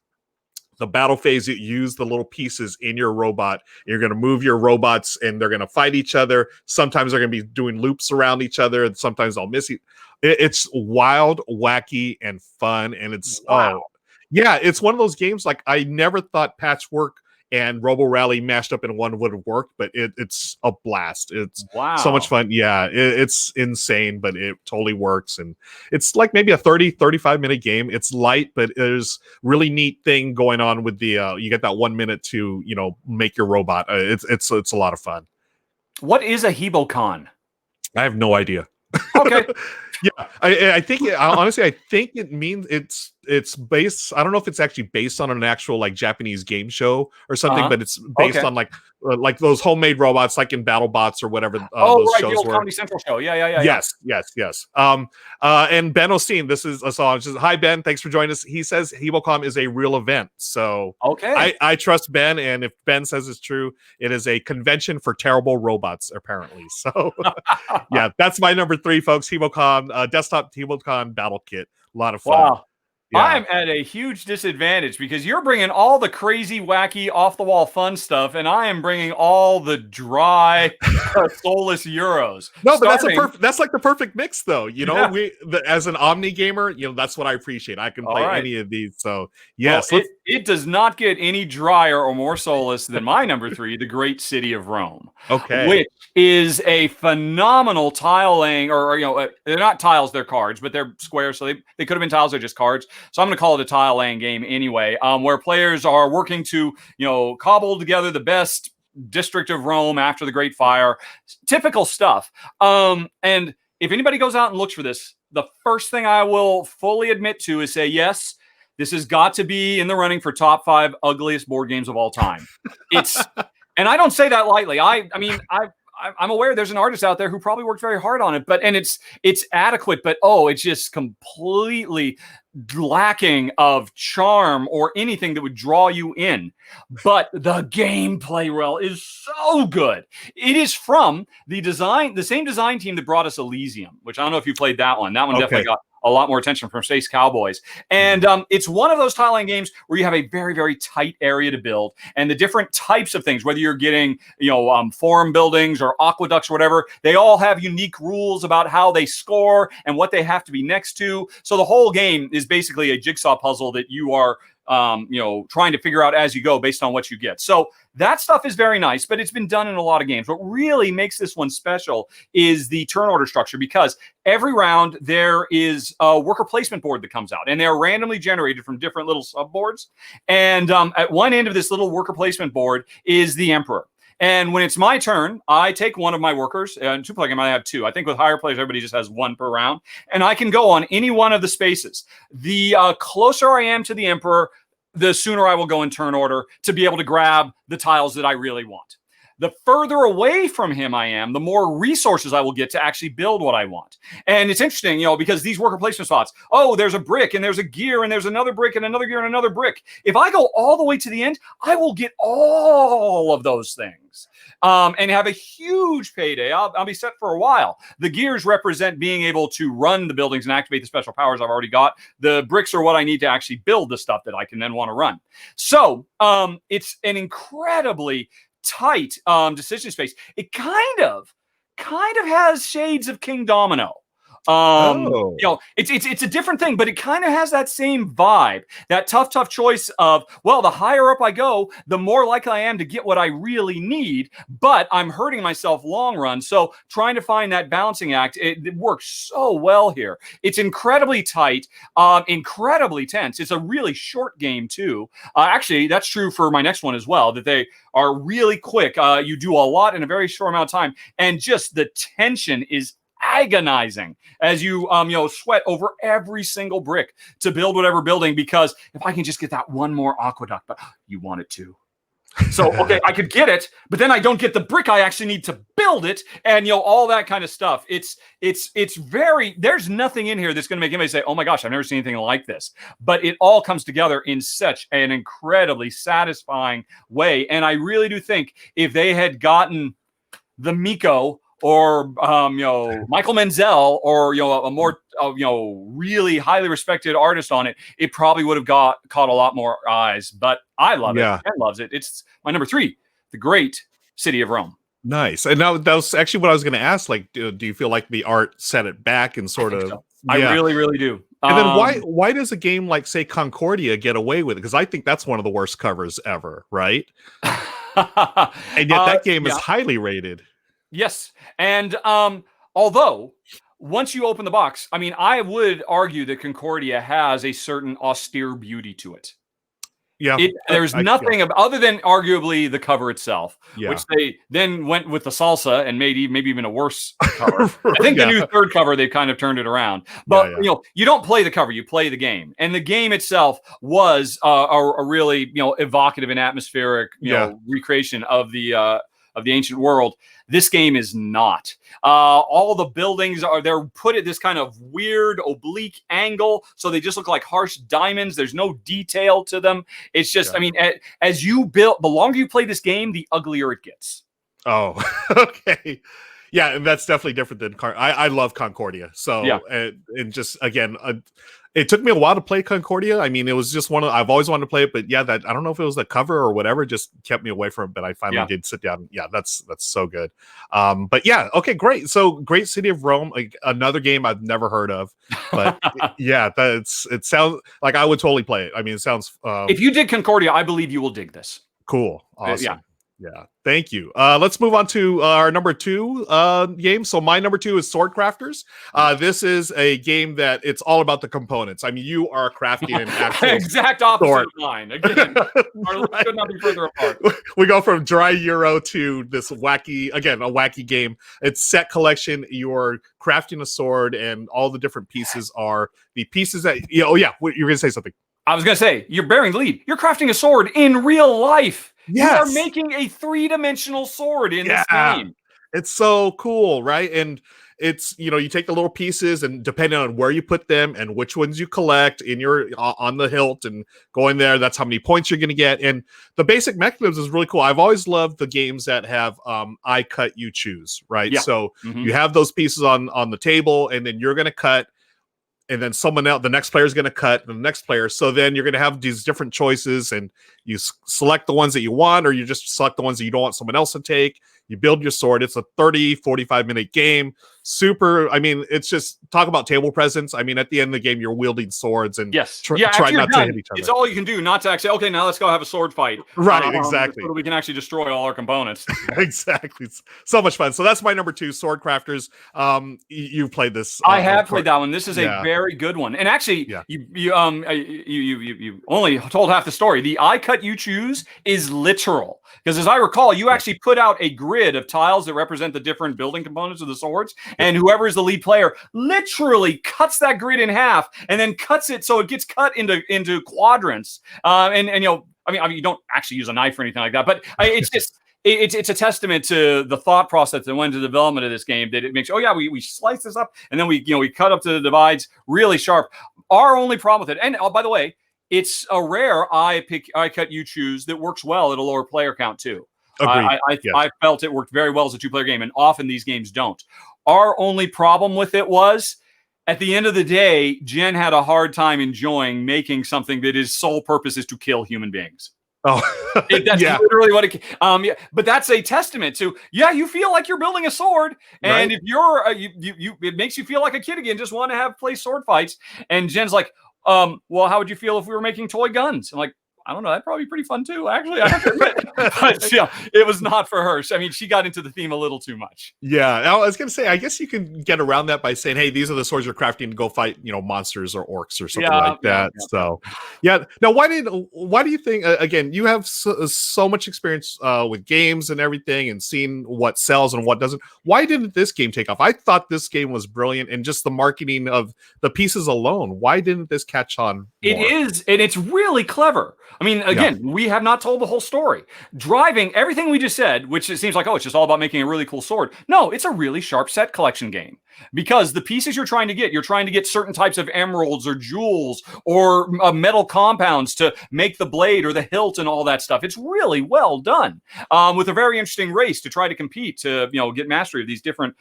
the battle phase, you use the little pieces in your robot. You're going to move your robots and they're going to fight each other. Sometimes they're going to be doing loops around each other, and sometimes they'll miss you. It's wild, wacky, and fun. And it's, Wow. yeah, it's one of those games like I never thought Patchwork and Robo Rally mashed up in one would have worked, but it's a blast. It's so much fun. Yeah, it's insane, but it totally works. And it's like maybe a 35 minute game. It's light, but there's really neat thing going on with the you get that 1 minute to, make your robot. It's a lot of fun. What is a HeboCon? I have no idea. Okay. Yeah, I think honestly, I think it means it's based. I don't know if it's actually based on an actual like Japanese game show or something, but it's based on like those homemade robots, like in BattleBots or whatever. Those right, shows the old were. Comedy Central show. Yeah. Yes. And Ben Osteen, this is a song. Just, hi Ben, thanks for joining us. He says HeboCon is a real event, so I trust Ben, and if Ben says it's true, it is a convention for terrible robots, apparently. So yeah, that's my number 3, folks. HeboCon, desktop HeboCon battle kit. A lot of fun. Wow. Yeah. I'm at a huge disadvantage because you're bringing all the crazy, wacky, off-the-wall fun stuff, and I am bringing all the dry, soulless Euros. No, but that's like the perfect mix, though. As an Omni gamer, that's what I appreciate. I can play any of these. So yes, well, it does not get any drier or more soulless than my number 3, The Great City of Rome. Okay, which is a phenomenal tile laying, or they're not tiles, they're cards, but they're squares, so they could have been tiles, they're just cards. So I'm going to call it a tile laying game anyway, where players are working to, cobble together the best district of Rome after the Great Fire. Typical stuff. And if anybody goes out and looks for this, the first thing I will fully admit to is say, yes, this has got to be in the running for top 5 ugliest board games of all time. And I don't say that lightly. I'm aware there's an artist out there who probably worked very hard on it, and it's adequate, but it's just completely lacking of charm or anything that would draw you in. But the gameplay is so good. It is from the same design team that brought us Elysium, which I don't know if you played that one. That one definitely got a lot more attention from Space Cowboys. And it's one of those tile laying games where you have a very, very tight area to build, and the different types of things, whether you're getting, forum buildings or aqueducts or whatever, they all have unique rules about how they score and what they have to be next to. So the whole game is basically a jigsaw puzzle that you are trying to figure out as you go based on what you get. So that stuff is very nice, but it's been done in a lot of games. What really makes this one special is the turn order structure, because every round there is a worker placement board that comes out, and they're randomly generated from different little subboards. And at one end of this little worker placement board is the Emperor. And when it's my turn, I take one of my workers, and 2-player game I have 2. I think with higher players, everybody just has 1 per round. And I can go on any one of the spaces. The closer I am to the Emperor, the sooner I will go in turn order to be able to grab the tiles that I really want. The further away from him I am, the more resources I will get to actually build what I want. And it's interesting, because these worker placement spots, there's a brick and there's a gear and there's another brick and another gear and another brick. If I go all the way to the end, I will get all of those things and have a huge payday. I'll be set for a while. The gears represent being able to run the buildings and activate the special powers I've already got. The bricks are what I need to actually build the stuff that I can then want to run. So it's an incredibly tight decision space. It kind of has shades of King Domino. It's a different thing, but it kind of has that same vibe, that tough choice of, the higher up I go, the more likely I am to get what I really need, but I'm hurting myself long run. So trying to find that balancing act, it works so well here. It's incredibly tight, incredibly tense. It's a really short game too. Actually, that's true for my next one as well, that they are really quick. You do a lot in a very short amount of time, and just the tension is agonizing as you sweat over every single brick to build whatever building, because if I can just get that one more aqueduct, but you want it to. So, I could get it, but then I don't get the brick I actually need to build it, and all that kind of stuff. It's very, there's nothing in here that's going to make anybody say, oh my gosh, I've never seen anything like this. But it all comes together in such an incredibly satisfying way. And I really do think if they had gotten the Miko or Michael Menzel, or a more really highly respected artist on it, it probably would have caught a lot more eyes. But I love it. Ken loves it. It's my number 3, The Great City of Rome. Nice. And now that was actually what I was going to ask. Like, do you feel like the art set it back and sort of? So. I really, really do. And then why does a game like, say, Concordia get away with it? Because I think that's one of the worst covers ever, right? And yet that game is highly rated. Yes. And although once you open the box, I mean, I would argue that Concordia has a certain austere beauty to it. Yeah, there's nothing other than arguably the cover itself, which they then went with the salsa and made maybe even a worse cover. I think the new third cover, they've kind of turned it around. But you don't play the cover, you play the game, and the game itself was a really evocative and atmospheric recreation of the ancient world. This game is not. All the buildings they're put at this kind of weird oblique angle, so they just look like harsh diamonds. There's no detail to them. It's just, I mean, as you build, the longer you play this game, the uglier it gets. Oh, okay. Yeah, and that's definitely different than I love Concordia. So, and just again, it took me a while to play Concordia. I mean, it was just I've always wanted to play it, but I don't know if it was the cover or whatever, just kept me away from it. But I finally did sit down. Yeah, that's so good. But yeah, okay, great. So, Great City of Rome, another game I've never heard of, but it sounds like I would totally play it. I mean, it sounds. If you dig Concordia, I believe you will dig this. Cool, awesome. Yeah, thank you. Let's move on to our number 2 game. So my number 2 is Sword Crafters. This is a game that it's all about the components. I mean, you are crafting an actual exact opposite of mine. Again, our list could not be further apart. We go from dry Euro to this wacky game. It's set collection. You're crafting a sword, and all the different pieces are the pieces that. You're gonna say something. I was gonna say you're bearing the lead. You're crafting a sword in real life. Yes. You are making a 3-dimensional sword in this game. It's so cool, right? And it's, you take the little pieces, and depending on where you put them and which ones you collect in your on the hilt and going there, that's how many points you're going to get. And the basic mechanism is really cool. I've always loved the games that have I cut, you choose, right? Yeah. So you have those pieces on the table, and then you're going to cut. And then someone else, the next player is going to cut the next player. So then you're going to have these different choices, and you select the ones that you want, or you just select the ones that you don't want someone else to take. You build your sword. It's a 30, 45-minute game. Super. I mean, it's just talk about table presence. I mean, at the end of the game, you're wielding swords and try not to hit each other. It's all you can do, not to actually, okay, now let's go have a sword fight. Right, exactly. So that we can actually destroy all our components. Exactly. It's so much fun. So that's my number 2, Sword Crafters. You've played this. I have played that one. This is a very good one. And actually, you only told half the story. The I cut, you choose is literal. Because as I recall, you actually put out a grid of tiles that represent the different building components of the swords, and whoever is the lead player literally cuts that grid in half and then cuts it so it gets cut into quadrants. I mean, you don't actually use a knife or anything like that, but it's just it's a testament to the thought process that went into the development of this game, that it makes we slice this up and then we cut up to the divides really sharp. Our only problem with it, and by the way, it's a rare I cut, you choose that works well at a lower player count too. I felt it worked very well as a 2-player game, and often these games don't. Our only problem with it was, at the end of the day, Jen had a hard time enjoying making something that his sole purpose is to kill human beings. Oh, that's literally what it. But that's a testament to you feel like you're building a sword, and if you're it makes you feel like a kid again, just want to play sword fights. And Jen's like, well, how would you feel if we were making toy guns? I'm like, I don't know. That'd probably be pretty fun too, actually. I have to admit. But it was not for her. I mean, she got into the theme a little too much. Yeah, I was going to say, I guess you can get around that by saying, hey, these are the swords you're crafting to go fight, monsters or orcs or something like that. So, Now, why do you think, again, you have so much experience with games and everything and seeing what sells and what doesn't. Why didn't this game take off? I thought this game was brilliant, and just the marketing of the pieces alone. Why didn't this catch on more? It is, and it's really clever. I mean, again, we have not told the whole story. Driving, everything we just said, which it seems like, oh, it's just all about making a really cool sword. No, it's a really sharp set collection game. Because the pieces you're trying to get certain types of emeralds or jewels or metal compounds to make the blade or the hilt and all that stuff. It's really well done, with a very interesting race to try to compete to get mastery of these different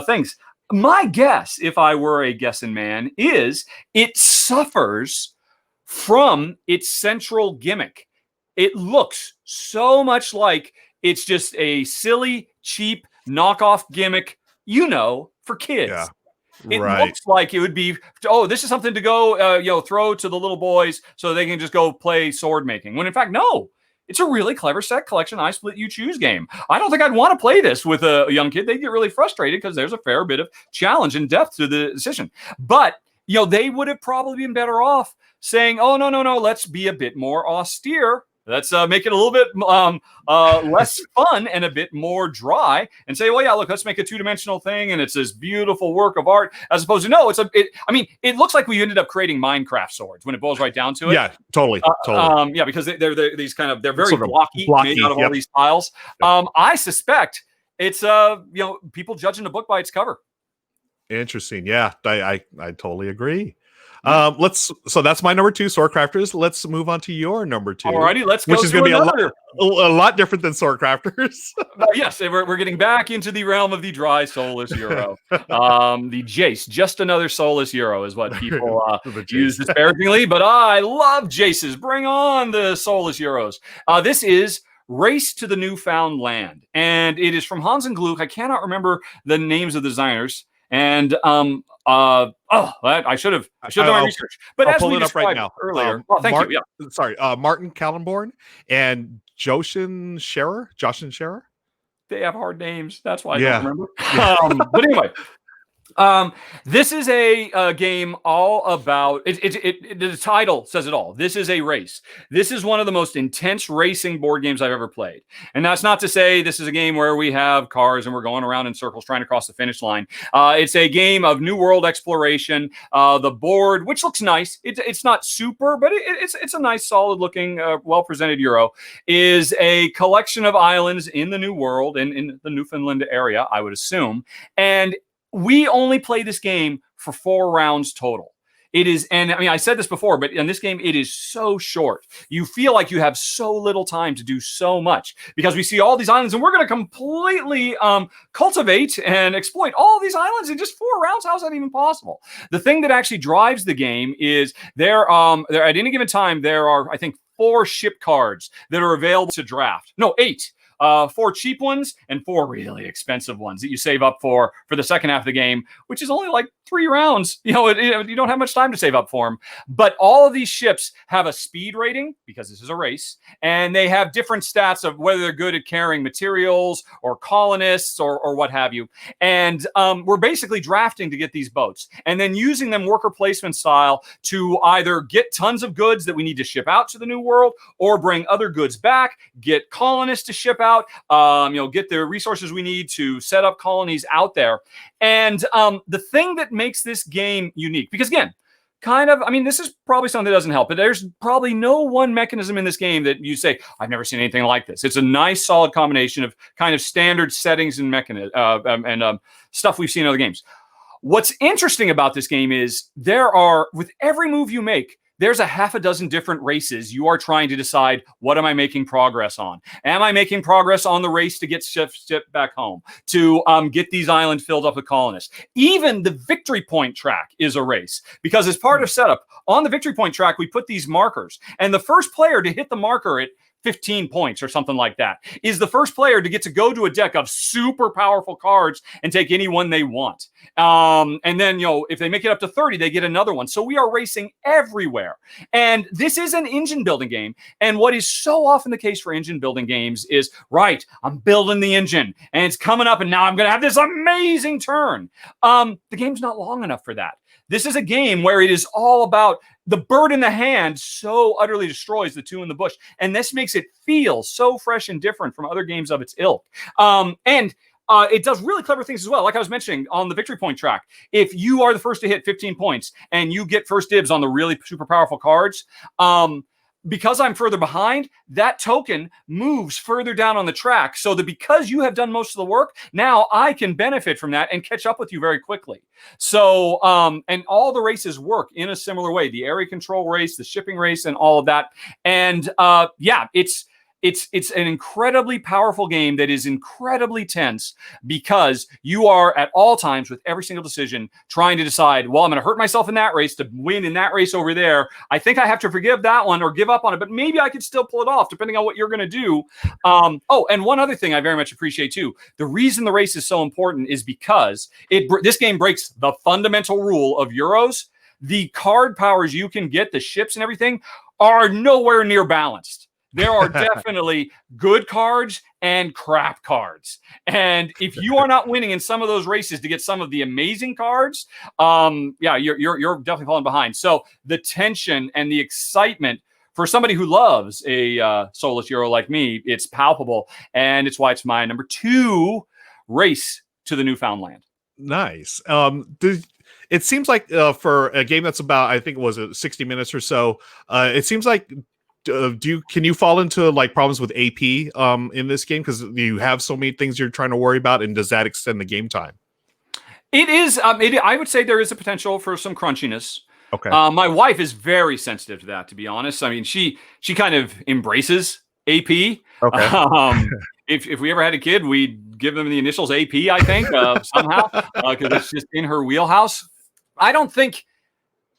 things. My guess, if I were a guessing man, is it suffers from its central gimmick. It looks so much like it's just a silly, cheap knockoff gimmick, for kids. Yeah. It looks like it would be, this is something to go, throw to the little boys so they can just go play sword making. When in fact, no, it's a really clever set collection. I split, you choose game. I don't think I'd want to play this with a young kid. They'd get really frustrated because there's a fair bit of challenge and depth to the decision. But, they would have probably been better off saying, oh, no, let's be a bit more austere. Let's make it a little bit less fun and a bit more dry and say, well, yeah, look, let's make a two-dimensional thing and it's this beautiful work of art, as opposed to, no, it looks like we ended up creating Minecraft swords when it boils right down to it. Yeah, totally. Yeah, because they're very sort of blocky, made out of all these tiles. Yep. I suspect it's people judging a book by its cover. Interesting. Yeah, I totally agree. So that's my number 2, Sword Crafters. Let's move on to your number 2. Alrighty, let's go. Which is going to be a lot different than Sword Crafters. Yes, we're getting back into the realm of the dry soulless Euro. The Jace, just another soulless Euro, is what people use disparagingly. But I love Jaces. Bring on the soulless Euros. This is Race to the Newfound Land, and it is from Hans and Gluck. I cannot remember the names of the designers. And I should have done my research. But I'll as pull we it up right now earlier, thank you. Yeah. Sorry, Martin Kallenborn and Joshin Scherer. They have hard names. That's why I don't remember. But anyway. This is a game all about the title says it all. This is a race. This is one of the most intense racing board games I've ever played. And that's not to say this is a game where we have cars and we're going around in circles trying to cross the finish line. It's a game of new world exploration. The board, which looks nice, it's not super, but it's a nice, solid looking, well presented Euro, is a collection of islands in the New World and in the Newfoundland area, I would assume. And we only play this game for 4 rounds total. It is, and I mean, I said this before, but in this game, it is so short. You feel like you have so little time to do so much because we see all these islands and we're going to completely cultivate and exploit all these islands in just 4 rounds. How is that even possible? The thing that actually drives the game is there at any given time, there are, I think, 4 ship cards that are available to draft. No, 8. 4 cheap ones and 4 really expensive ones that you save up for the second half of the game, which is only like 3 rounds. You don't have much time to save up for them. But all of these ships have a speed rating because this is a race, and they have different stats of whether they're good at carrying materials or colonists or what have you. And we're basically drafting to get these boats and then using them worker placement style to either get tons of goods that we need to ship out to the New World or bring other goods back, get colonists to ship out, get the resources we need to set up colonies out there. And the thing that makes this game unique, because again, this is probably something that doesn't help, but there's probably no one mechanism in this game that you say, I've never seen anything like this. It's a nice, solid combination of kind of standard settings and mechanism stuff we've seen in other games. What's interesting about this game is with every move you make, there's a half a dozen different races you are trying to decide, what am I making progress on? Am I making progress on the race to get shipped back home, to get these islands filled up with colonists? Even the victory point track is a race, because as part of setup, on the victory point track, we put these markers, and the first player to hit the marker at 15 points or something like that is the first player to get to go to a deck of super powerful cards and take any one they want. And then, if they make it up to 30, they get another one. So we are racing everywhere. And this is an engine building game. And what is so often the case for engine building games is, right, I'm building the engine and it's coming up and now I'm going to have this amazing turn. The game's not long enough for that. This is a game where it is all about the bird in the hand so utterly destroys the 2 in the bush. And this makes it feel so fresh and different from other games of its ilk. It does really clever things as well. Like I was mentioning on the victory point track, if you are the first to hit 15 points and you get first dibs on the really super powerful cards, because I'm further behind, that token moves further down on the track. So that because you have done most of the work, now I can benefit from that and catch up with you very quickly. So, and all the races work in a similar way, the area control race, the shipping race, and all of that. And yeah, it's an incredibly powerful game that is incredibly tense because you are at all times with every single decision trying to decide, well, I'm going to hurt myself in that race to win in that race over there. I think I have to forgive that one or give up on it, but maybe I could still pull it off depending on what you're going to do. Oh, and one other thing I very much appreciate too. The reason the race is so important is because this game breaks the fundamental rule of Euros. The card powers you can get, the ships and everything, are nowhere near balanced. There are definitely good cards and crap cards. And if you are not winning in some of those races to get some of the amazing cards, yeah, you're definitely falling behind. So the tension and the excitement for somebody who loves a soulless Euro like me, it's palpable. And it's why it's my number 2 race to the Newfoundland. Nice. It seems like for a game that's about, I think it was 60 minutes or so, it seems like can you fall into like problems with AP in this game because you have so many things you're trying to worry about, and does that extend the game time? It is. I would say there is a potential for some crunchiness. Okay. My wife is very sensitive to that, to be honest. I mean, she kind of embraces AP. Okay. If we ever had a kid, we'd give them the initials AP, I think, somehow, because it's just in her wheelhouse. I don't think.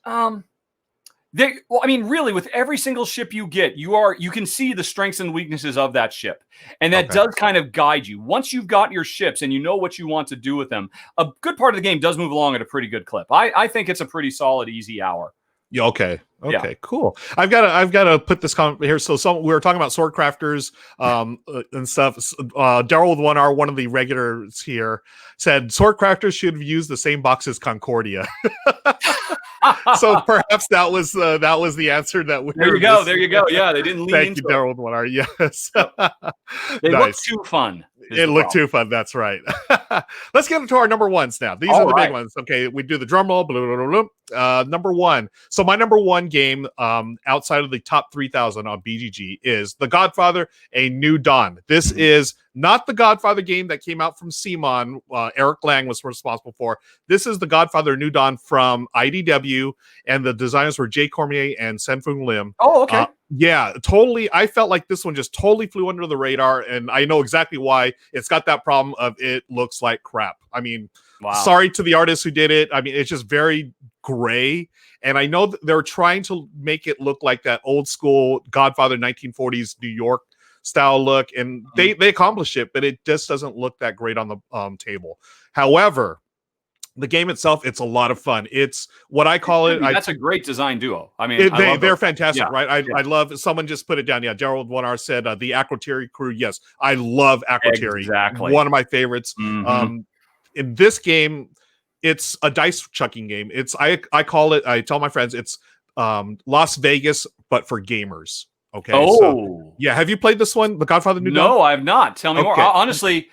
Well, I mean, really, with every single ship you get, you can see the strengths and weaknesses of that ship. And that does kind of guide you. Once you've got your ships and you know what you want to do with them, a good part of the game does move along at a pretty good clip. I think it's a pretty solid, easy hour. Yeah, okay, cool. I've got to put this comment here. So we were talking about sword crafters and stuff. Daryl with 1R, one of the regulars here, said sword crafters should have used the same box as Concordia. So perhaps that was the answer that we. There you go. Yeah, they didn't lean Thank into you, Daryl with 1R. Yes, they look too fun. It looked too fun. That's right. Let's get into our number ones now. These are the big ones. Okay, we do the drum roll. Blah, blah, blah, blah. Number 1. So my number 1 game outside of the top 3,000 on BGG is The Godfather: A New Dawn. This is not the Godfather game that came out from CMON. Eric Lang was responsible for. This is The Godfather: A New Dawn from IDW, and the designers were Jay Cormier and Senfung Lim. Oh, okay. Yeah, totally. I felt like this one just totally flew under the radar, and I know exactly why. It's got that problem of it looks like crap. I mean, sorry to the artists who did it. I mean, it's just very gray, and I know that they're trying to make it look like that old school Godfather 1940s New York style look, and they accomplish it, but it just doesn't look that great on the table. However, the game itself, it's a lot of fun. It's what I call it. That's a great design duo. I mean, they're fantastic, right? I love. Someone just put it down. Yeah, Gerald 1R said the Aquatiri crew. Yes, I love Aquatiri. Exactly, one of my favorites. In this game, it's a dice chucking game. It's I call it. I tell my friends it's Las Vegas, but for gamers. Okay. Oh, so, yeah. Have you played this one, The Godfather: New Dawn? No, I have not. Tell me more. Honestly,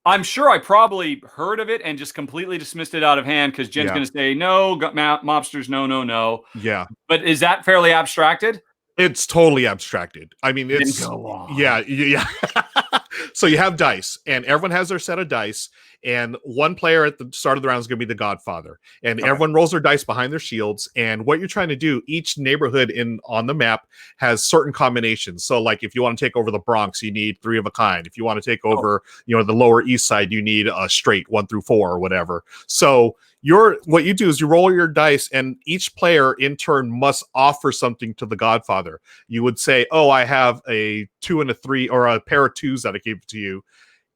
I'm sure I probably heard of it and just completely dismissed it out of hand because Jen's going to say, no, mobsters, no. Yeah. But is that fairly abstracted? It's totally abstracted. I mean, it's... Yeah. So you have dice, and everyone has their set of dice, and one player at the start of the round is going to be the Godfather, and everyone rolls their dice behind their shields, and what you're trying to do, each neighborhood on the map has certain combinations. So like if you want to take over the Bronx, you need 3 of a kind. If you want to take over the Lower East Side, you need a straight 1 through 4 or whatever. So what you do is you roll your dice, and each player in turn must offer something to the Godfather. You would say, oh, I have a 2 and a 3, or a pair of 2s that I gave to you.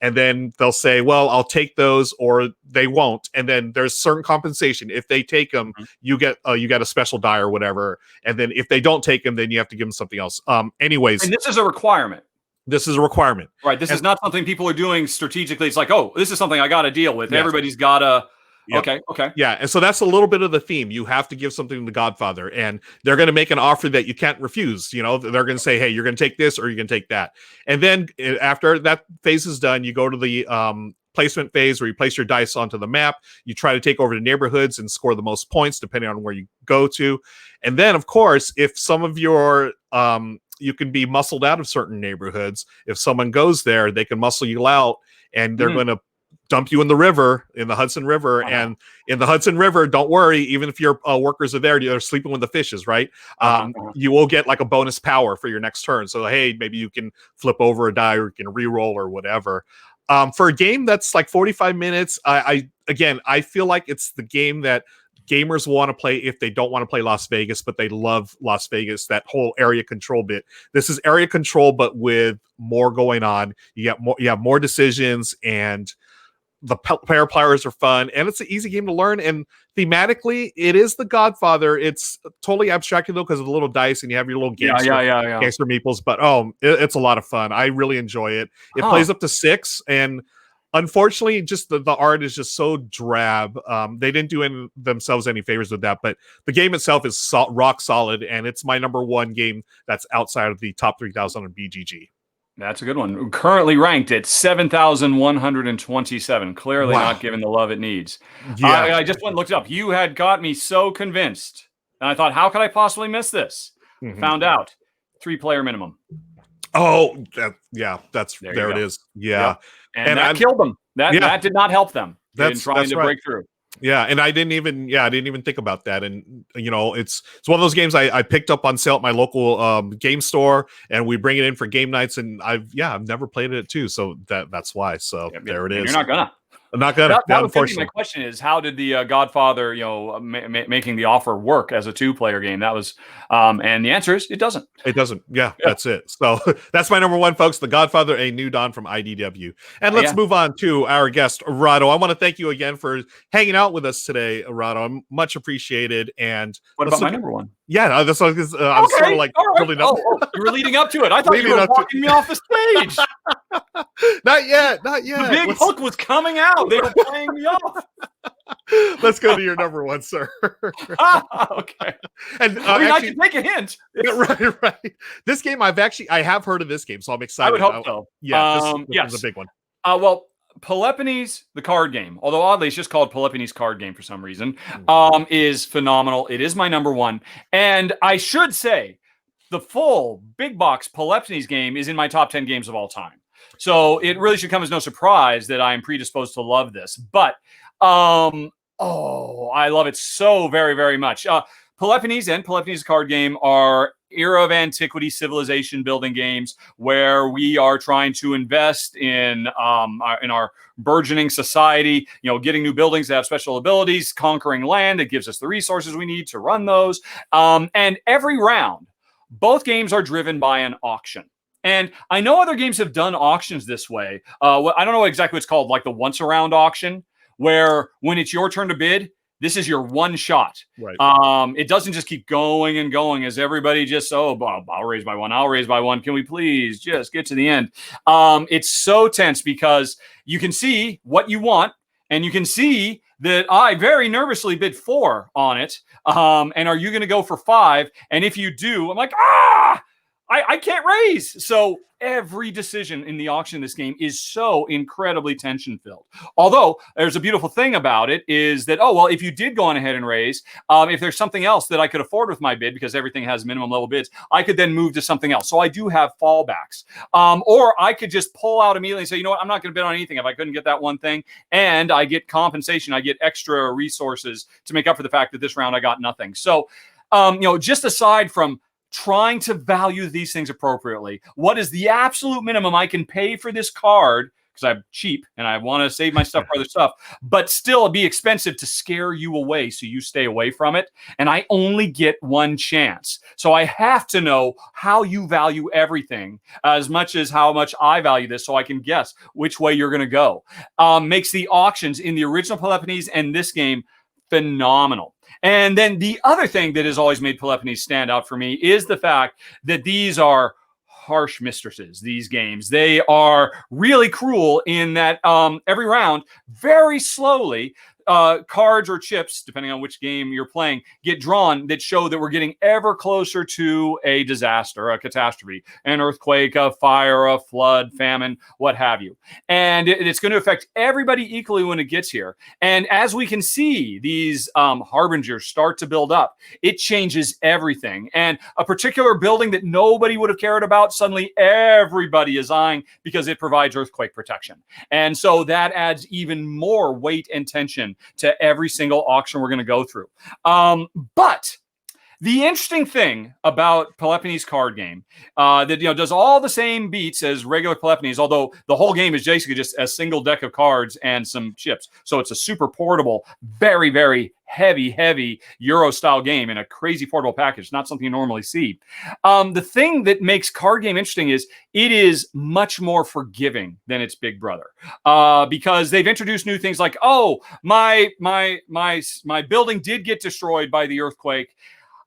And then they'll say, well, I'll take those, or they won't. And then there's certain compensation. If they take them, you get a special die or whatever. And then if they don't take them, then you have to give them something else. Anyways. And this is a requirement. This is a requirement. Right. This is not something people are doing strategically. It's like, oh, this is something I got to deal with. Yes. Everybody's got to... Yep. Okay. Yeah, and so that's a little bit of the theme. You have to give something to the Godfather, and they're going to make an offer that you can't refuse. They're going to say, hey, you're going to take this or you're going to take that. And then after that phase is done, you go to the placement phase where you place your dice onto the map. You try to take over the neighborhoods and score the most points depending on where you go to. And then, of course, if some of your you can be muscled out of certain neighborhoods. If someone goes there, they can muscle you out, and they're going to dump you in the river, in the Hudson River. And in the Hudson River, don't worry, even if your workers are there, they're sleeping with the fishes, right? You will get like a bonus power for your next turn. So, hey, maybe you can flip over a die, or you can re-roll or whatever. For a game that's like 45 minutes, I feel like it's the game that gamers want to play if they don't want to play Las Vegas, but they love Las Vegas, that whole area control bit. This is area control, but with more going on. You have more decisions, and the player players are fun, and it's an easy game to learn. And thematically, it is The Godfather. It's totally abstracted though because of the little dice, and you have your little gangster meeples. But it's a lot of fun. I really enjoy it. It plays up to 6, and unfortunately, just the art is just so drab. They didn't do themselves any favors with that, but the game itself is rock solid, and it's my number 1 game that's outside of the top 3,000 on BGG. That's a good one. Currently ranked at 7,127. Clearly not given the love it needs. Yeah. I just went and looked it up. You had got me so convinced. And I thought, how could I possibly miss this? Found out. 3-player minimum. Oh, that's there it is. Yeah. Yep. And that killed them. That did not help them in trying to break through. Yeah, and I didn't even think about that. And it's one of those games I picked up on sale at my local game store, and we bring it in for game nights. And I've never played it too, so that's why. So there it is. You're not gonna. I'm not gonna. That unfortunately. My question is, how did the Godfather, making the offer work as a 2-player game? That was, and the answer is it doesn't. It doesn't. Yeah, that's it. So that's my number 1, folks. The Godfather: A New Dawn from IDW. And let's move on to our guest, Rahdo. I want to thank you again for hanging out with us today, Rahdo. I'm much appreciated. And what about my number 1? Yeah, that's what I was sort of like building up. You were leading up to it. I thought you were walking me off the stage. Not yet. The big hook was coming out. They were playing me off. Let's go to your number 1, sir. Okay. And I can take a hint. Right. This game, I have heard of this game, so I'm excited. I would hope so. Yeah, this is a big one. Well, Peloponnese, the card game, although oddly it's just called Peloponnese card game for some reason, is phenomenal. It is my number 1. And I should say, the full big box Peloponnese game is in my top 10 games of all time. So it really should come as no surprise that I'm predisposed to love this. But, I love it so very, very much. Peloponnese and Peloponnese card game are era of antiquity civilization building games where we are trying to invest in our burgeoning society, getting new buildings that have special abilities, conquering land. It gives us the resources we need to run those. And every round, both games are driven by an auction. And I know other games have done auctions this way. I don't know exactly what it's called, like the once around auction, where when it's your turn to bid, this is your one shot. Right. It doesn't just keep going and going as everybody just, I'll raise by 1. I'll raise by 1. Can we please just get to the end? It's so tense because you can see what you want, and you can see that I very nervously bid 4 on it. And are you going to go for 5? And if you do, I'm like, I can't raise. So every decision in the auction in this game is so incredibly tension-filled. Although there's a beautiful thing about it is that, if you did go on ahead and raise, if there's something else that I could afford with my bid, because everything has minimum level bids, I could then move to something else. So I do have fallbacks. Or I could just pull out immediately and say, you know what, I'm not going to bid on anything if I couldn't get that one thing. And I get compensation. I get extra resources to make up for the fact that this round I got nothing. So, just aside from trying to value these things appropriately, what is the absolute minimum I can pay for this card? Because I'm cheap and I want to save my stuff for other stuff, but still be expensive to scare you away so you stay away from it. And I only get one chance. So I have to know how you value everything as much as how much I value this so I can guess which way you're going to go. Makes the auctions in the original Peloponnese and this game phenomenal. And then the other thing that has always made Peloponnese stand out for me is the fact that these are harsh mistresses, these games. They are really cruel in that every round, very slowly, cards or chips, depending on which game you're playing, get drawn that show that we're getting ever closer to a disaster, a catastrophe, an earthquake, a fire, a flood, famine, what have you. And it's going to affect everybody equally when it gets here. And as we can see, these harbingers start to build up. It changes everything. And a particular building that nobody would have cared about, suddenly everybody is eyeing because it provides earthquake protection. And so that adds even more weight and tension to every single auction we're going to go through. But the interesting thing about Peloponnese card game that does all the same beats as regular Peloponnese, although the whole game is basically just a single deck of cards and some chips. So it's a super portable, very, very heavy Euro-style game in a crazy portable package, not something you normally see. The thing that makes card game interesting is it is much more forgiving than its big brother because they've introduced new things like, oh, my building did get destroyed by the earthquake.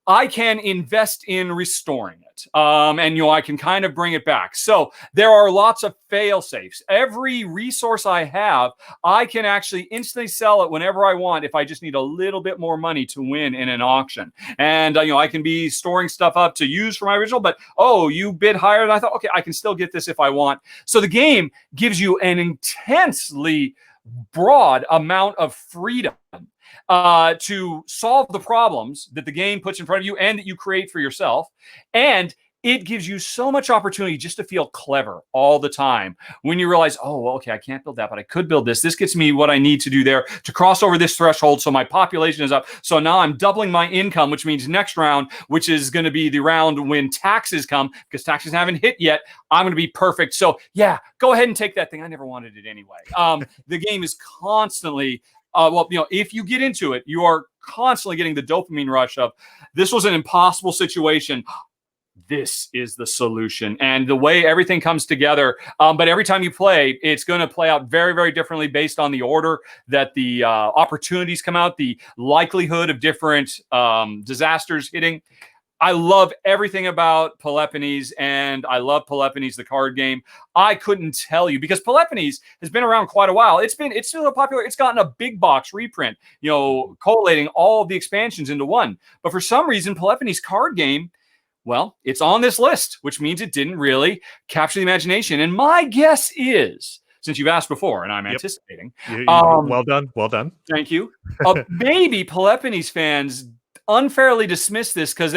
I can invest in restoring it. And, I can kind of bring it back. So there are lots of fail safes. Every resource I have, I can actually instantly sell it whenever I want if I just need a little bit more money to win in an auction. And, I can be storing stuff up to use for my original, but, oh, you bid higher than I thought. Okay, I can still get this if I want. So the game gives you an intensely broad amount of freedom to solve the problems that the game puts in front of you and that you create for yourself. And it gives you so much opportunity just to feel clever all the time when you realize, oh, well, okay, I can't build that, but I could build this. This gets me what I need to do there to cross over this threshold. So my population is up. So now I'm doubling my income, which means next round, which is going to be the round when taxes come, because taxes haven't hit yet, I'm going to be perfect. So yeah, go ahead and take that thing. I never wanted it anyway. The game is constantly if you get into it, you are constantly getting the dopamine rush of this was an impossible situation. This is the solution. And the way everything comes together. But every time you play, it's going to play out very, very differently based on the order that the opportunities come out, the likelihood of different disasters hitting. I love everything about Peloponnese, and I love Peloponnese, the card game. I couldn't tell you because Peloponnese has been around quite a while. It's still popular. It's gotten a big box reprint, collating all of the expansions into one. But for some reason, Peloponnese card game, well, it's on this list, which means it didn't really capture the imagination. And my guess is, since you've asked before, and I'm anticipating. Well done. Thank you. Maybe Peloponnese fans unfairly dismiss this because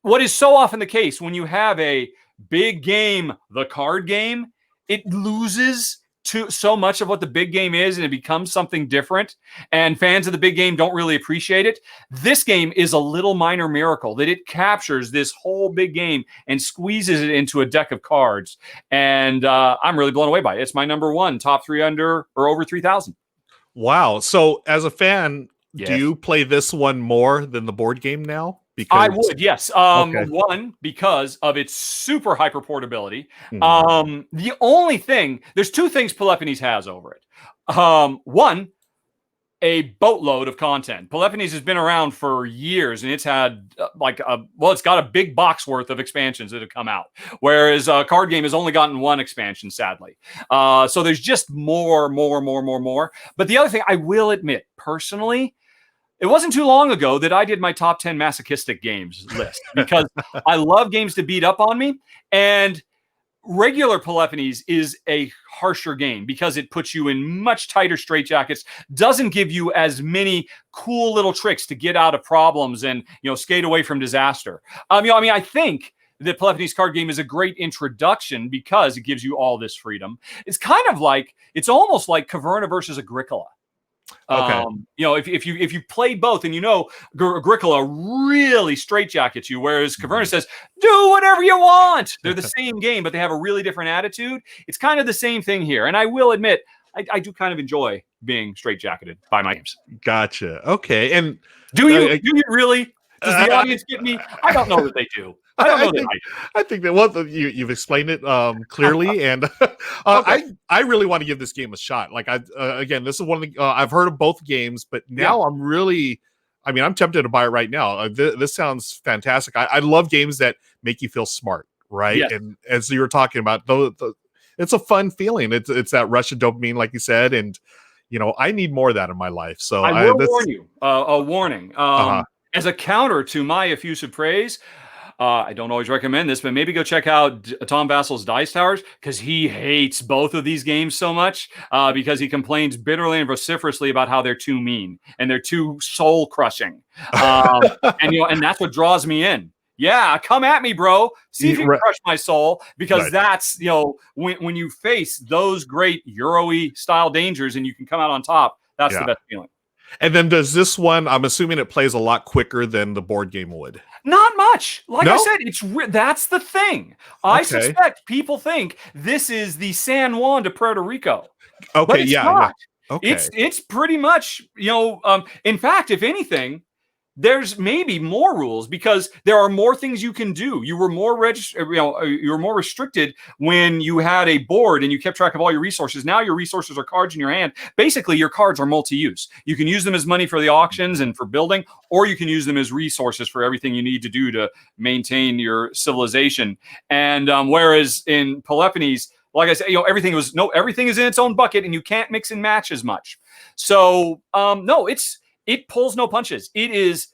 what is so often the case when you have a big game, the card game, it loses to so much of what the big game is and it becomes something different. And fans of the big game don't really appreciate it. This game is a little minor miracle that it captures this whole big game and squeezes it into a deck of cards. And I'm really blown away by it. It's my number one, top 3 under or over 3,000. Wow. So as a fan, Yes. Do you play this one more than the board game now? Because I would, yes. Okay. One, because of its super hyper portability. Mhm. The only thing, there's 2 things Peloponnese has over it. One, a boatload of content. Peloponnese has been around for years, and it's had it's got a big box worth of expansions that have come out, whereas card game has only gotten 1 expansion, sadly. So there's just more. But the other thing, I will admit, personally, it wasn't too long ago that I did my top 10 masochistic games list because I love games to beat up on me. And regular Peloponnese is a harsher game because it puts you in much tighter straitjackets, doesn't give you as many cool little tricks to get out of problems and, skate away from disaster. I think the Peloponnese card game is a great introduction because it gives you all this freedom. It's it's almost like Caverna versus Agricola. Okay. If you played both and Agricola really straitjackets you, whereas Caverna says, do whatever you want. They're the same game, but they have a really different attitude. It's kind of the same thing here. And I will admit, I do kind of enjoy being straitjacketed by my games. Gotcha. Okay. And do you really? Does the audience get me? I don't know that they do. I don't know I think that you've explained it clearly, and Okay. I really want to give this game a shot. Like again, this is one of the I've heard of both games, but now I'm really, I'm tempted to buy it right now. This sounds fantastic. I love games that make you feel smart, right? Yes. And as you were talking about, it's a fun feeling. It's that rush of dopamine, like you said, and I need more of that in my life. So I will warn you, a warning. Uh-huh. As a counter to my effusive praise, I don't always recommend this, but maybe go check out Tom Vassel's Dice Towers, because he hates both of these games so much, because he complains bitterly and vociferously about how they're too mean and they're too soul crushing. And that's what draws me in. Yeah, come at me, bro. See if you can crush my soul, because that's, when you face those great Euro-y style dangers and you can come out on top, that's the best feeling. And then does this one, I'm assuming it plays a lot quicker than the board game would. Not much. Like I said, that's the thing. I suspect people think this is the San Juan to Puerto Rico. Okay, but it's not. Okay. It's pretty much, in fact, if anything, there's maybe more rules, because there are more things you can do. You were more you were more restricted when you had a board and you kept track of all your resources. Now your resources are cards in your hand. Basically, your cards are multi-use. You can use them as money for the auctions and for building, or you can use them as resources for everything you need to do to maintain your civilization. And whereas in Peloponnese, like I said, everything is in its own bucket, and you can't mix and match as much. So it pulls no punches. It is,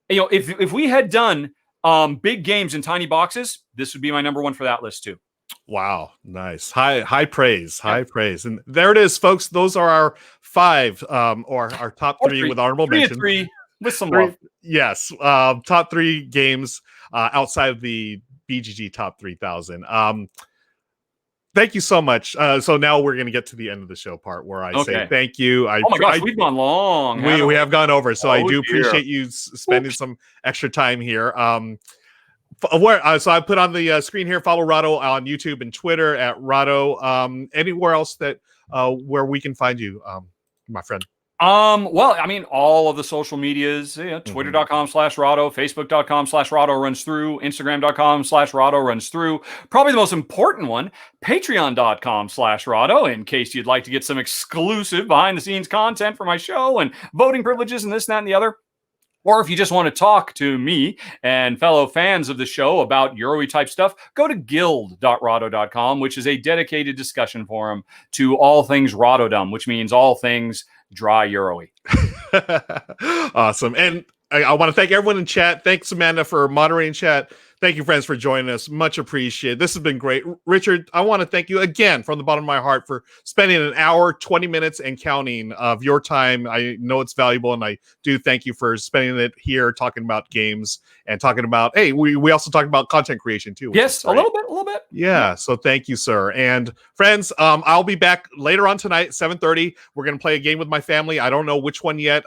if we had done big games in tiny boxes, this would be my number one for that list too. Wow, nice. High praise. And there it is, folks. Those are our 5 or our top 3 with honorable mention. 3 with some love. Yes, top 3 games outside of the BGG top 3000. Thank you so much. So now we're going to get to the end of the show part where I say thank you. Oh my gosh, we've gone long. We have gone over, so I do appreciate you spending some extra time here. So I put on the screen here, follow Rahdo on YouTube and Twitter at Rahdo. Anywhere else that where we can find you, my friend? Well, I mean, all of the social medias, twitter.com/Rahdo, facebook.com/Rahdo runs through, instagram.com/Rahdo runs through. Probably the most important one, patreon.com/Rahdo, in case you'd like to get some exclusive behind the scenes content for my show and voting privileges and this, that, and the other. Or if you just want to talk to me and fellow fans of the show about Euro-y type stuff, go to guild.rahdo.com, which is a dedicated discussion forum to all things Rahdodom, which means all things dry Euro-y. Awesome. And I want to thank everyone in chat. Thanks, Amanda, for moderating chat. Thank you, friends, for joining us. Much appreciated. This has been great. Richard, I want to thank you again from the bottom of my heart for spending an hour, 20 minutes and counting of your time. I know it's valuable, and I do thank you for spending it here talking about games and talking about, hey, we also talked about content creation too. Yes, a little bit. Yeah, so thank you, sir. And friends, I'll be back later on tonight, 7:30. We're going to play a game with my family. I don't know which one yet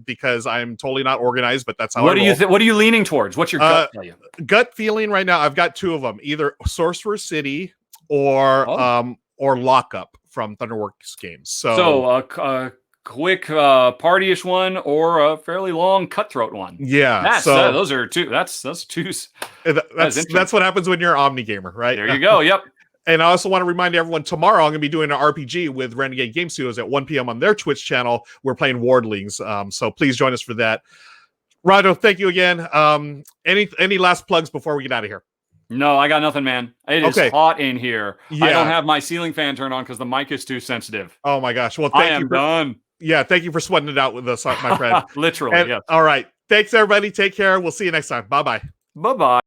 because I'm totally not organized, but that's how What are you leaning towards? What's your gut tell you? Gut feeling right now, I've got 2 of them, either Sorcerer City or Lockup from Thunderworks games. So a quick partyish one or a fairly long cutthroat one. Yeah, those are 2. That's 2s. That's what happens when you're an Omni gamer, right? There you go. Yep. And I also want to remind everyone, tomorrow I'm going to be doing an RPG with Renegade Game Studios at 1 p.m. on their Twitch channel. We're playing Wardlings, so please join us for that. Rahdo, thank you again. Any last plugs before we get out of here? No, I got nothing, man. It is hot in here. Yeah. I don't have my ceiling fan turned on because the mic is too sensitive. Oh my gosh. Well, thank you. Done. Yeah, thank you for sweating it out with us, my friend. Literally, yes. All right. Thanks, everybody. Take care. We'll see you next time. Bye-bye. Bye-bye.